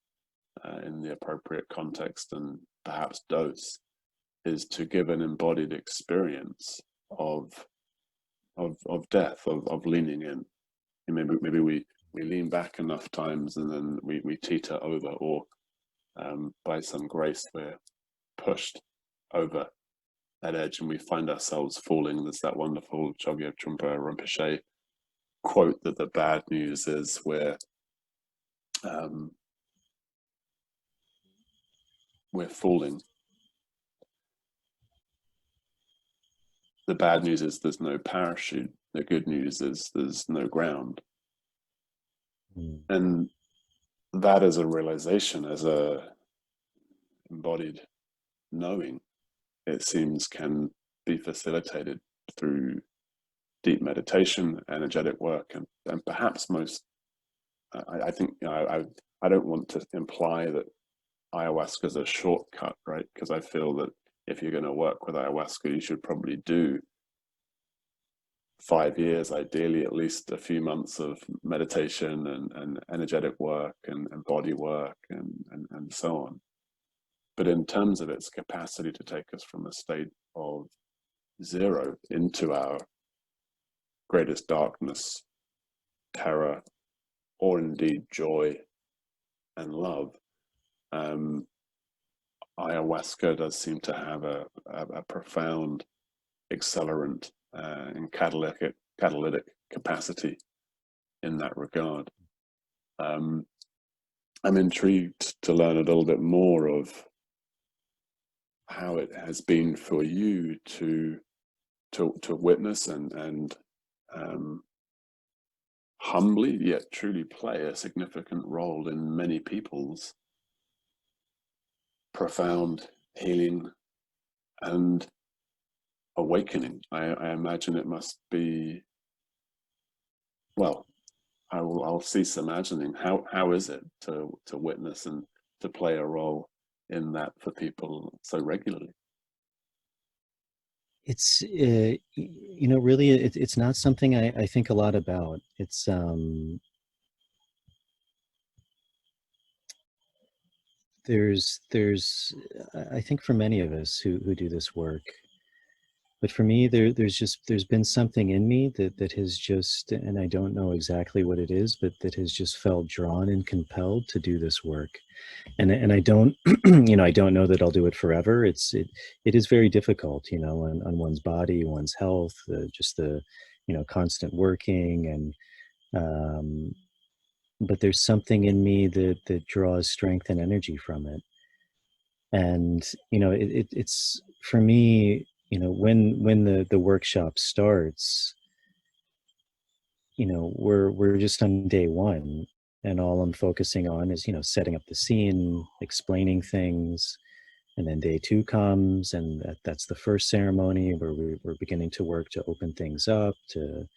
in the appropriate context and perhaps dose, is to give an embodied experience of death, of leaning in. And maybe we lean back enough times and then we teeter over, or by some grace we're pushed over that edge and we find ourselves falling. There's that wonderful Chogyam Trungpa Rinpoche quote that the bad news is we're falling. The bad news is there's no parachute. The good news is there's no ground. And that is a realization, as a embodied knowing, it seems, can be facilitated through deep meditation, energetic work, and perhaps most, I think, I don't want to imply that ayahuasca is a shortcut, right? Because I feel that if you're going to work with ayahuasca, you should probably do 5 years, ideally at least a few months of meditation and energetic work and body work and so on. But in terms of its capacity to take us from a state of zero into our greatest darkness, terror, or indeed joy and love, ayahuasca does seem to have a profound accelerant and catalytic capacity in that regard. I'm intrigued to learn a little bit more of how it has been for you to witness and humbly yet truly play a significant role in many people's profound healing and awakening. I imagine it must be well, I'll cease imagining. How is it to witness and to play a role in that for people so regularly? It's you know, really, it's not something I think a lot about. It's there's I think for many of us who do this work, but for me there's been something in me that has just, and I don't know exactly what it is, but that has just felt drawn and compelled to do this work. And I don't you know, I don't know that I'll do it forever. It is very difficult, you know, on one's body, one's health, just the, you know, constant working, and um but there's something in me that draws strength and energy from it. And you know, it's for me, you know, when the workshop starts, you know, we're just on day one, and all I'm focusing on is, you know, setting up the scene, explaining things. And then day two comes, and that's the first ceremony where we're beginning to work to open things up, to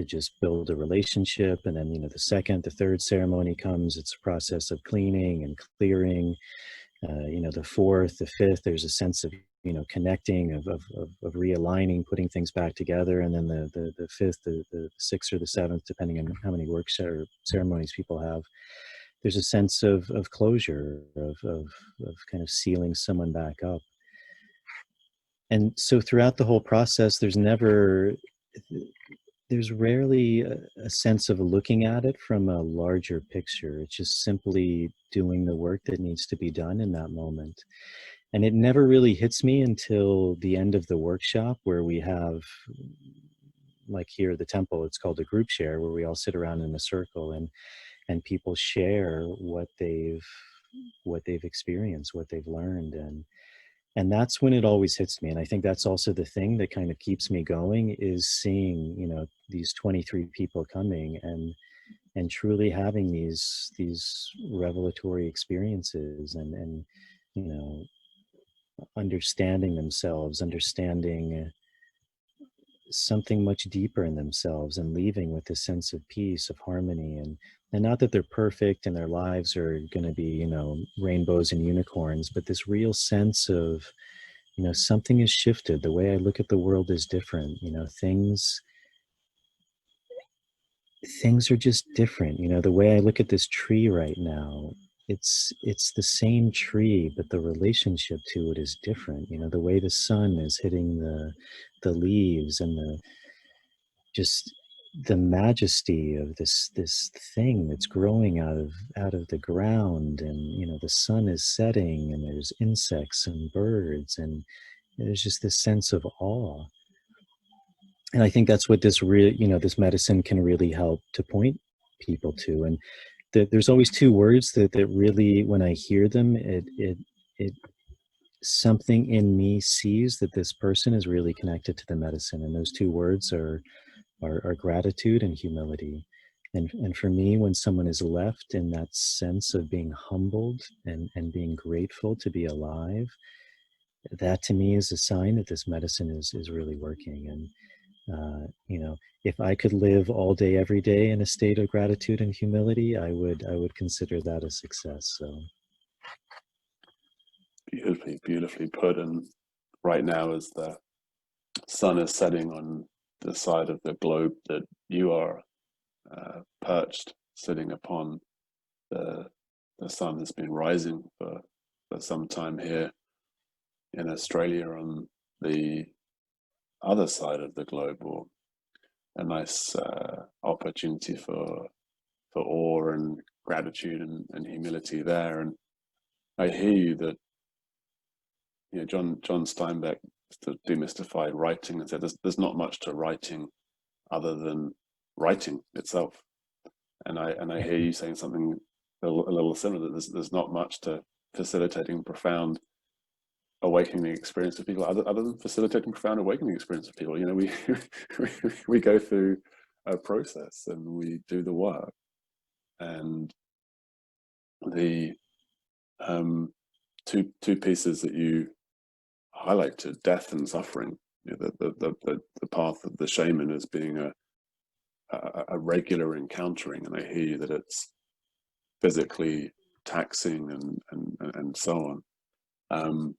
just build a relationship. And then, you know, the second, the third ceremony comes. It's a process of cleaning and clearing. You know, the fourth, the fifth, there's a sense of, you know, connecting, of realigning, putting things back together. And then the fifth, the sixth or the seventh, depending on how many work ceremonies people have, there's a sense of closure, of kind of sealing someone back up. And so throughout the whole process, there's rarely a sense of looking at it from a larger picture. It's just simply doing the work that needs to be done in that moment. And it never really hits me until the end of the workshop, where we have, like here at the temple, it's called a group share, where we all sit around in a circle, and people share what they've experienced, what they've learned. And that's when it always hits me. And I think that's also the thing that kind of keeps me going, is seeing, you know, these 23 people coming and truly having these revelatory experiences, and you know, understanding themselves, understanding something much deeper in themselves, and leaving with a sense of peace, of harmony. And not that they're perfect and their lives are going to be, you know, rainbows and unicorns, but this real sense of, you know, something has shifted. The way I look at the world is different. You know, things are just different. You know, the way I look at this tree right now, it's the same tree, but the relationship to it is different. You know, the way the sun is hitting the leaves, and the just the majesty of this thing that's growing out of the ground. And you know, the sun is setting, and there's insects and birds, and there's just this sense of awe. And I think that's what this really, you know, this medicine can really help to point people to. And there's always two words that really, when I hear them, it something in me sees that this person is really connected to the medicine. And those two words are gratitude and humility. And for me, when someone is left in that sense of being humbled and being grateful to be alive, that to me is a sign that this medicine is really working. And you know, if I could live all day, every day in a state of gratitude and humility, I would consider that a success. So Beautifully put. And right now, as the sun is setting on the side of the globe that you are perched, sitting upon, the sun has been rising for some time here in Australia on the other side of the globe, or a nice opportunity for awe and gratitude and humility there. And I hear you that, you know, John Steinbeck demystified writing and said there's not much to writing other than writing itself. And I hear you saying something a little similar, that there's not much to facilitating profound awakening experience of people other than facilitating profound awakening experience of people. You know, we go through a process and we do the work. And the two pieces that you highlighted, death and suffering, you know, the path of the shaman as being a regular encountering, and I hear you that it's physically taxing and so on.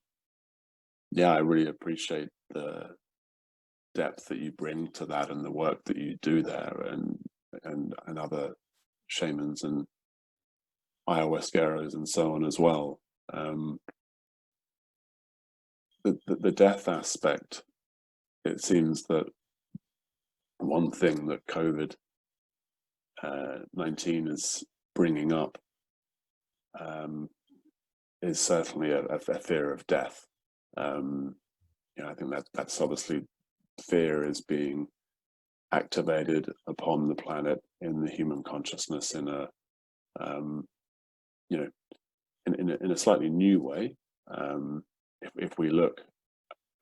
Yeah, I really appreciate the depth that you bring to that and the work that you do there, and other shamans and ayahuasqueros and so on as well. The death aspect, it seems that one thing that COVID-19 is bringing up is certainly a fear of death. I think that's obviously, fear is being activated upon the planet in the human consciousness in a in a slightly new way. If we look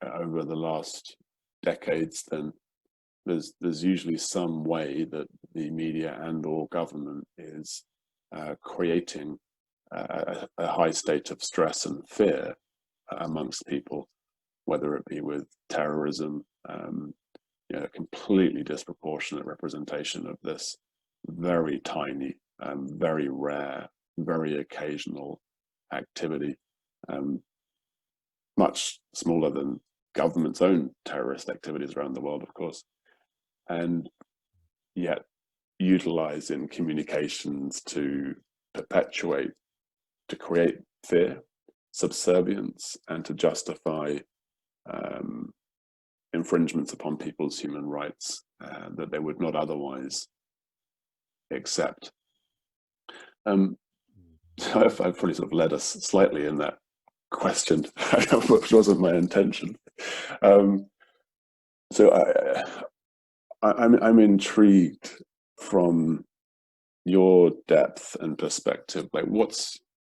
over the last decades, then there's usually some way that the media and or government is creating a high state of stress and fear amongst people, whether it be with terrorism, a completely disproportionate representation of this very tiny, very rare, very occasional activity, much smaller than government's own terrorist activities around the world, of course, and yet utilized in communications to perpetuate, to create fear, subservience, and to justify infringements upon people's human rights that they would not otherwise accept. So I've probably sort of led us slightly in that question, which wasn't my intention. So I'm intrigued from your depth and perspective. Like,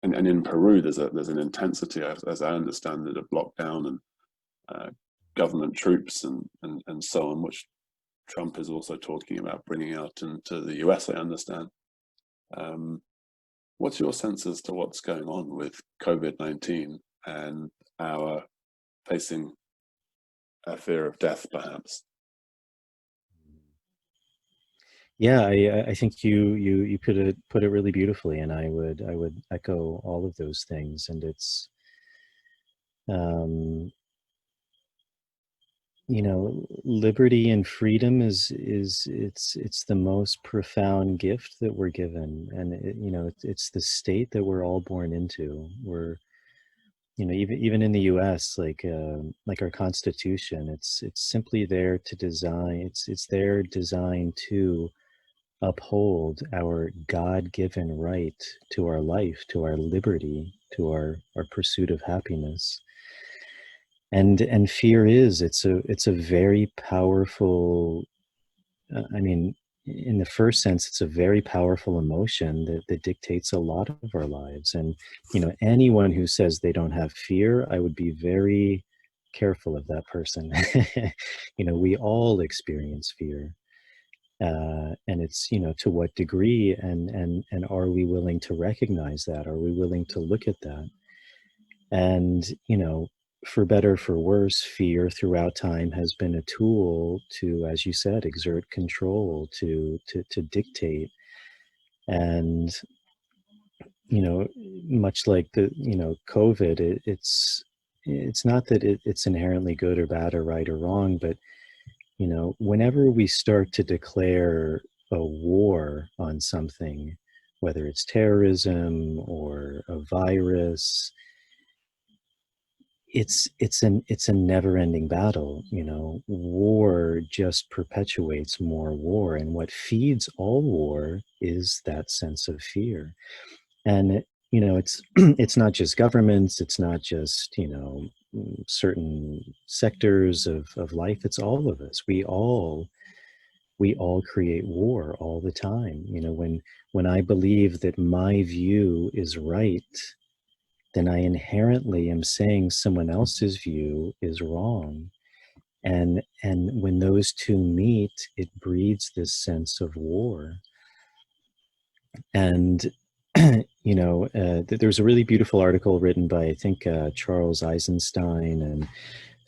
and in Peru, there's an intensity, as I understand it, of lockdown and government troops and so on, which Trump is also talking about bringing out into the US, I understand. What's your sense as to what's going on with COVID-19 and our facing a fear of death, perhaps? Yeah, I think you put it really beautifully, and I would echo all of those things. And it's liberty and freedom is it's the most profound gift that we're given, and it's the state that we're all born into. We're even in the US, like our Constitution, it's simply there to design. It's there designed to uphold our God-given right to our life, to our liberty, to our pursuit of happiness. And fear it's a very powerful, in the first sense, it's a very powerful emotion that dictates a lot of our lives. And anyone who says they don't have fear, I would be very careful of that person. We all experience fear. And it's, to what degree, and are we willing to recognize that? Are we willing to look at that? And, for better, for worse, fear throughout time has been a tool to, as you said, exert control, to dictate. And, much like the, COVID, it's not that it's inherently good or bad or right or wrong, but whenever we start to declare a war on something, whether it's terrorism or a virus, it's a never-ending battle. War just perpetuates more war, and what feeds all war is that sense of fear. And it's not just governments, it's not just certain sectors of life, it's all of us. We all create war all the time. When I believe that my view is right, then I inherently am saying someone else's view is wrong. And when those two meet, it breeds this sense of war. And there's a really beautiful article written by, I think, Charles Eisenstein, and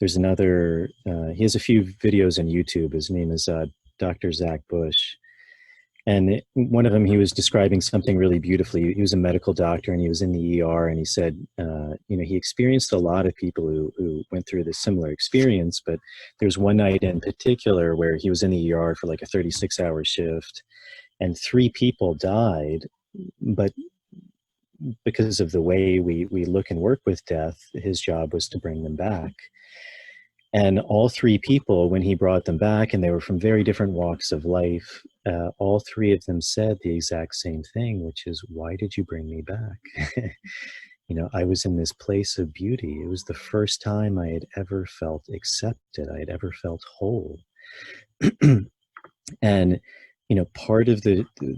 there's another, he has a few videos on YouTube. His name is Dr. Zach Bush. And one of them, he was describing something really beautifully. He was a medical doctor, and he was in the ER, and he said, he experienced a lot of people who went through this similar experience, but there's one night in particular where he was in the ER for like a 36-hour shift, and 3 people died, but because of the way we look and work with death, his job was to bring them back. And all 3 people, when he brought them back, and they were from very different walks of life, all 3 of them said the exact same thing, which is, why did you bring me back? I was in this place of beauty. It was the first time I had ever felt accepted. I had ever felt whole. And part of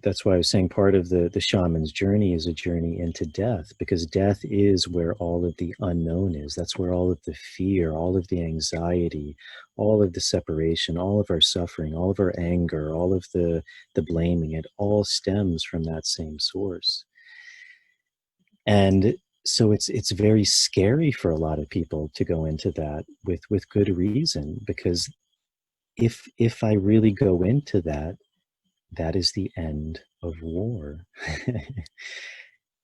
that's why I was saying part of the shaman's journey is a journey into death, because death is where all of the unknown is. That's where all of the fear, all of the anxiety, all of the separation, all of our suffering, all of our anger, all of the blaming, it all stems from that same source. And so it's very scary for a lot of people to go into that with good reason, because if I really go into that, that is the end of war.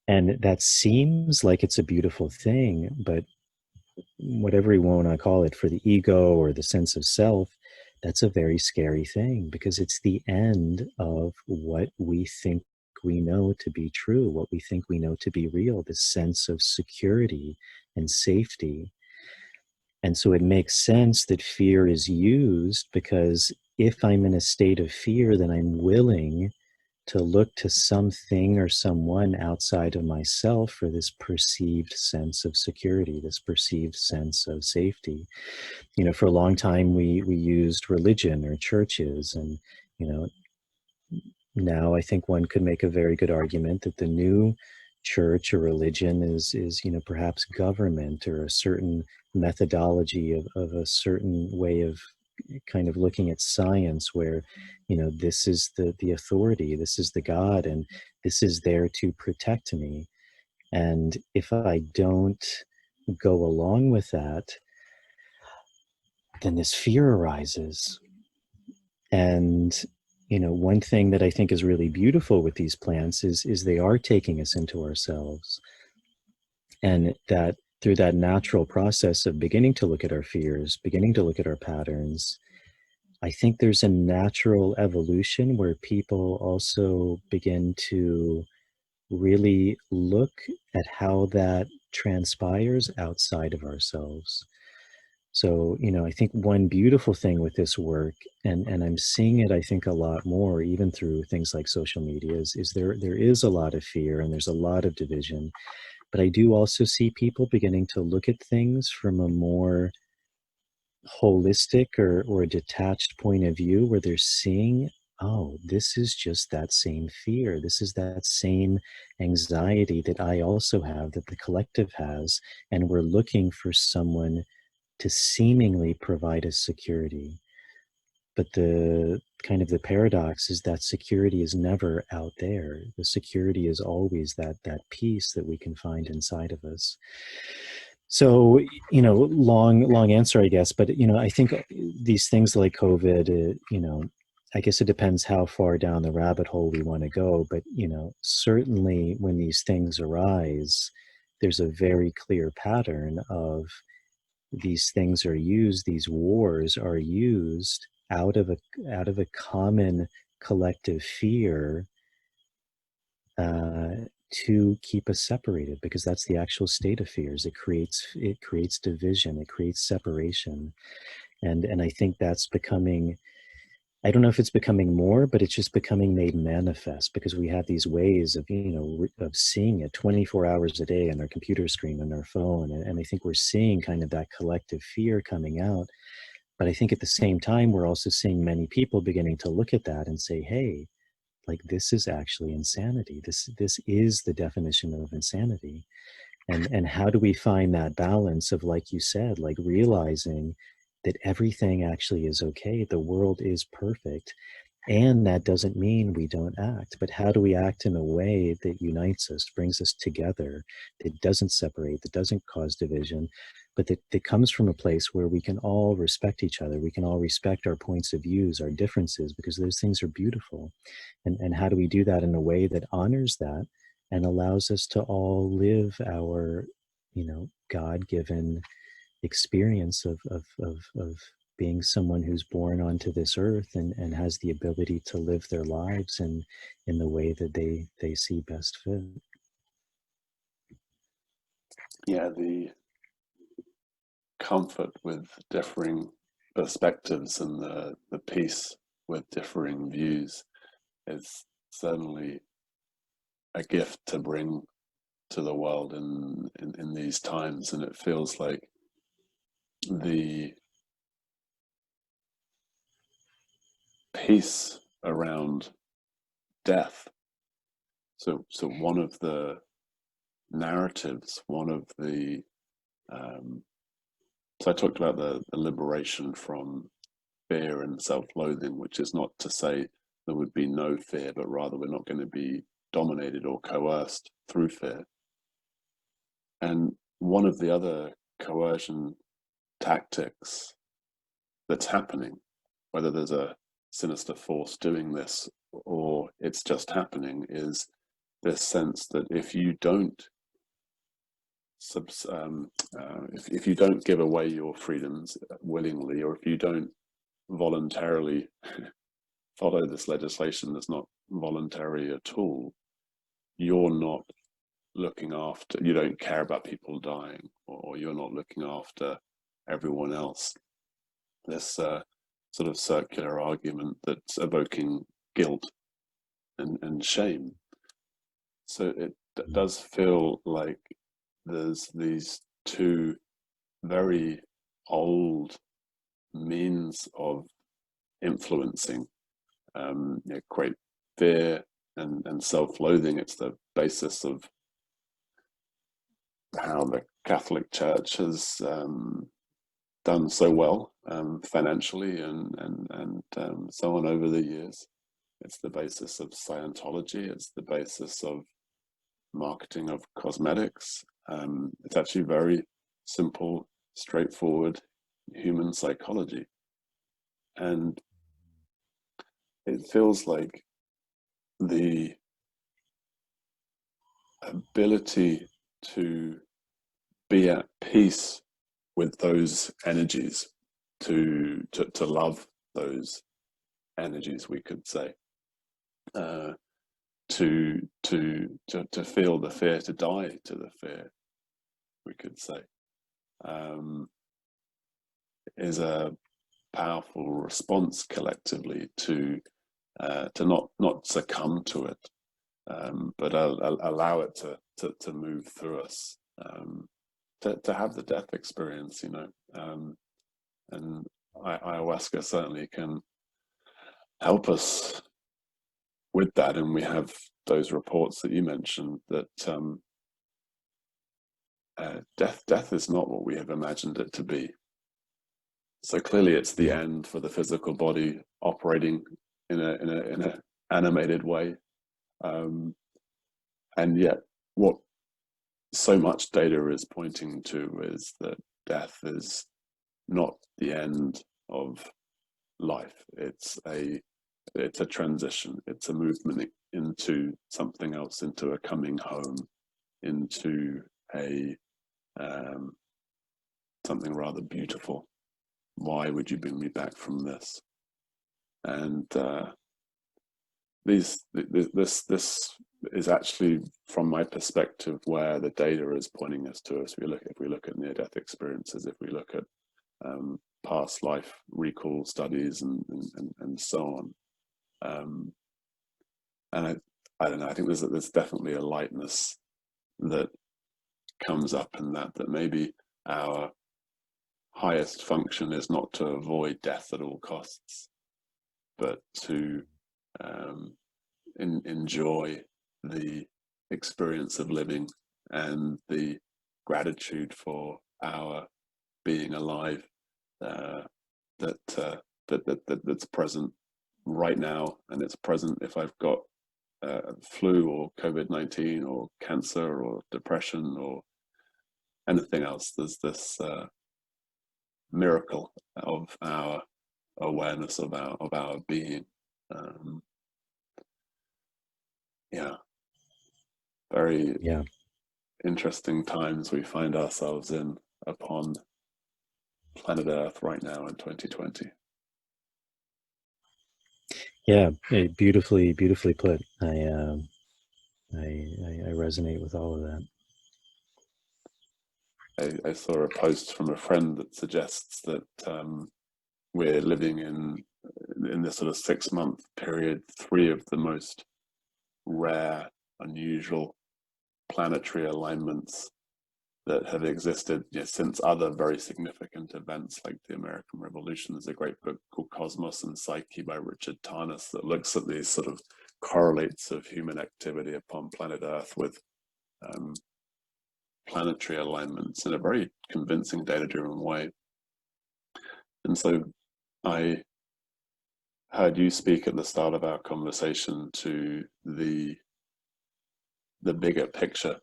And that seems like it's a beautiful thing, but whatever you want to call it, for the ego or the sense of self, that's a very scary thing, because it's the end of what we think we know to be true, what we think we know to be real, this sense of security and safety. And so it makes sense that fear is used, because if I'm in a state of fear, then I'm willing to look to something or someone outside of myself for this perceived sense of security, this perceived sense of safety. For a long time, we used religion or churches, and, now I think one could make a very good argument that the new church or religion is perhaps government, or a certain methodology of a certain way of kind of looking at science, where this is the authority, this is the God, and this is there to protect me. And if I don't go along with that, then this fear arises. And one thing that I think is really beautiful with these plants is they are taking us into ourselves, and that through that natural process of beginning to look at our fears, beginning to look at our patterns, I think there's a natural evolution where people also begin to really look at how that transpires outside of ourselves. So, I think one beautiful thing with this work, and I'm seeing it, I think, a lot more, even through things like social media, is there is a lot of fear and there's a lot of division. But I do also see people beginning to look at things from a more holistic or a detached point of view, where they're seeing, oh, this is just that same fear. This is that same anxiety that I also have, that the collective has. And we're looking for someone to seemingly provide us security. But the kind of the paradox is that security is never out there. The security is always that peace that we can find inside of us. So, long answer, I guess, but, I think these things like COVID, I guess it depends how far down the rabbit hole we want to go. But, certainly when these things arise, there's a very clear pattern of these things are used, these wars are used out of a common collective fear to keep us separated, because that's the actual state of fears. It creates division, it creates separation. And I think that's becoming, I don't know if it's becoming more, but it's just becoming made manifest, because we have these ways of, of seeing it 24 hours a day on our computer screen, on our phone. And I think we're seeing kind of that collective fear coming out. But I think at the same time, we're also seeing many people beginning to look at that and say, hey, like, this is actually insanity. This is the definition of insanity. And how do we find that balance of, like you said, like realizing that everything actually is okay, the world is perfect. And that doesn't mean we don't act, but how do we act in a way that unites us, brings us together, that doesn't separate, that doesn't cause division, but that comes from a place where we can all respect each other. We can all respect our points of views, our differences, because those things are beautiful. And how do we do that in a way that honors that and allows us to all live our, God-given experience of being someone who's born onto this earth and has the ability to live their lives in the way that they see best fit. Yeah, the comfort with differing perspectives and the peace with differing views is certainly a gift to bring to the world in these times. And it feels like the peace around death. So one of the narratives, one of the so I talked about the liberation from fear and self-loathing, which is not to say there would be no fear, but rather we're not going to be dominated or coerced through fear. And one of the other coercion tactics that's happening, whether there's a sinister force doing this or it's just happening, is this sense that if you don't if you don't give away your freedoms willingly, or if you don't voluntarily follow this legislation that's not voluntary at all, you're not looking after, you don't care about people dying, or you're not looking after everyone else. This sort of circular argument that's evoking guilt and shame. So it does feel like there's these two very old means of influencing, great fear and self-loathing. It's the basis of how the Catholic Church has done so well financially and so on over the years. It's the basis of Scientology. It's the basis of marketing of cosmetics. It's actually very simple, straightforward human psychology. And it feels like the ability to be at peace with those energies, to love those energies, we could say, to feel the fear, to die to the fear, we could say, is a powerful response collectively to not succumb to it, but allow it to move through us, to have the death experience, and ayahuasca certainly can help us with that. And we have those reports that you mentioned that death is not what we have imagined it to be. So clearly it's the end for the physical body operating in a animated way, and yet what so much data is pointing to is that death is not the end of life. It's a transition. It's a movement into something else, into a coming home, into a something rather beautiful. Why would you bring me back from this? And this is actually, from my perspective, where the data is pointing us to. If we look at near-death experiences, if we look at past life recall studies and so on, and I don't know. I think there's definitely a lightness that comes up in that maybe our highest function is not to avoid death at all costs, but to enjoy the experience of living and the gratitude for our being alive, that's present right now, and it's present if I've got flu or COVID-19 or cancer or depression or anything else. There's this miracle of our awareness of our being. Yeah, very Yeah. interesting times we find ourselves in upon planet Earth right now in 2020. Yeah, beautifully put. I resonate with all of that. I saw a post from a friend that suggests that we're living in this sort of 6-month period, 3 of the most rare, unusual planetary alignments that have existed since other very significant events like the American Revolution. There's a great book called Cosmos and Psyche by Richard Tarnas that looks at these sort of correlates of human activity upon planet Earth with planetary alignments in a very convincing, data-driven way. And so I heard you speak at the start of our conversation to the bigger picture,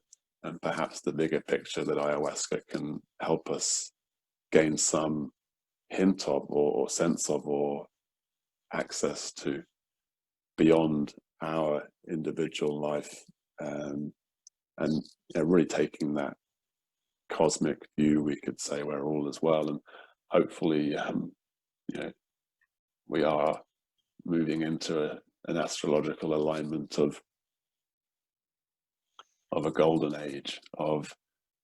and perhaps the bigger picture that ayahuasca can help us gain some hint of or sense of or access to beyond our individual life, and really taking that cosmic view, we could say, where all is well, and hopefully we are moving into an astrological alignment of a golden age, of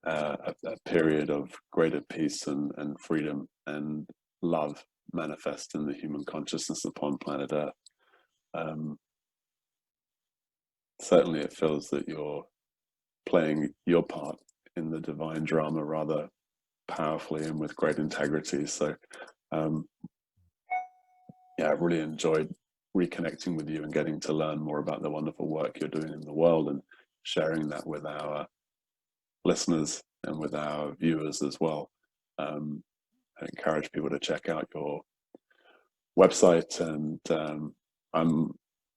a period of greater peace and freedom and love manifest in the human consciousness upon planet Earth. Certainly it feels that you're playing your part in the divine drama rather powerfully and with great integrity. So yeah, I've really enjoyed reconnecting with you and getting to learn more about the wonderful work you're doing in the world and sharing that with our listeners and with our viewers as well. I encourage people to check out your website, and I'm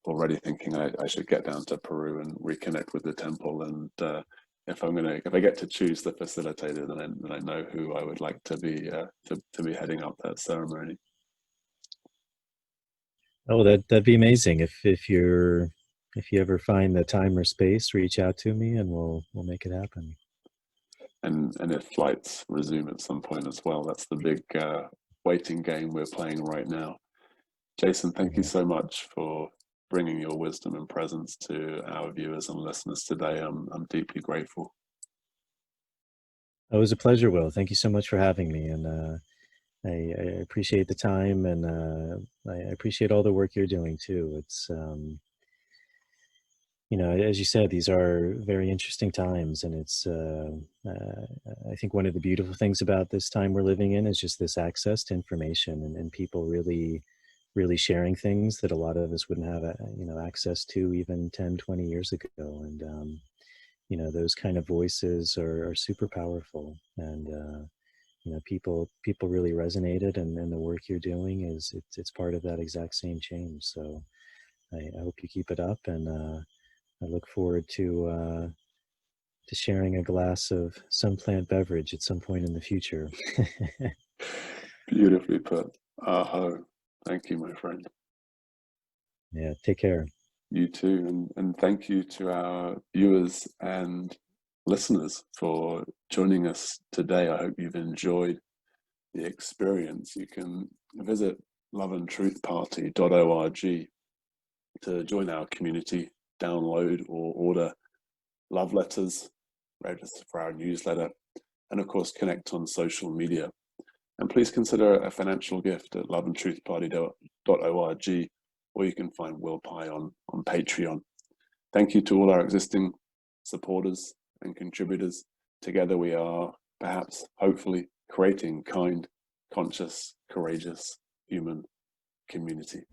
already thinking I should get down to Peru and reconnect with the temple. And if I get to choose the facilitator, then I know who I would like to be heading up that ceremony. Oh, that'd be amazing. If you ever find the time or space, reach out to me and we'll make it happen. And if flights resume at some point as well, that's the big waiting game we're playing right now. Jason, thank you so much for bringing your wisdom and presence to our viewers and listeners today. I'm deeply grateful. It was a pleasure, Will. Thank you so much for having me, and I appreciate the time, and I appreciate all the work you're doing too. It's as you said, these are very interesting times, and it's I think one of the beautiful things about this time we're living in is just this access to information, and people really sharing things that a lot of us wouldn't have access to even 10, 20 years ago. And those kind of voices are super powerful, and people really resonated, and the work you're doing it's part of that exact same change. So I hope you keep it up, and I look forward to sharing a glass of some plant beverage at some point in the future. Beautifully put. Aho. Thank you, my friend. Yeah, take care. You too. And thank you to our viewers and listeners for joining us today. I hope you've enjoyed the experience. You can visit loveandtruthparty.org to join our community, download or order love letters, register for our newsletter, and of course connect on social media. And please consider a financial gift at loveandtruthparty.org, or you can find Will Pye on Patreon. Thank you to all our existing supporters and contributors. Together we are, perhaps, hopefully, creating kind, conscious, courageous human community.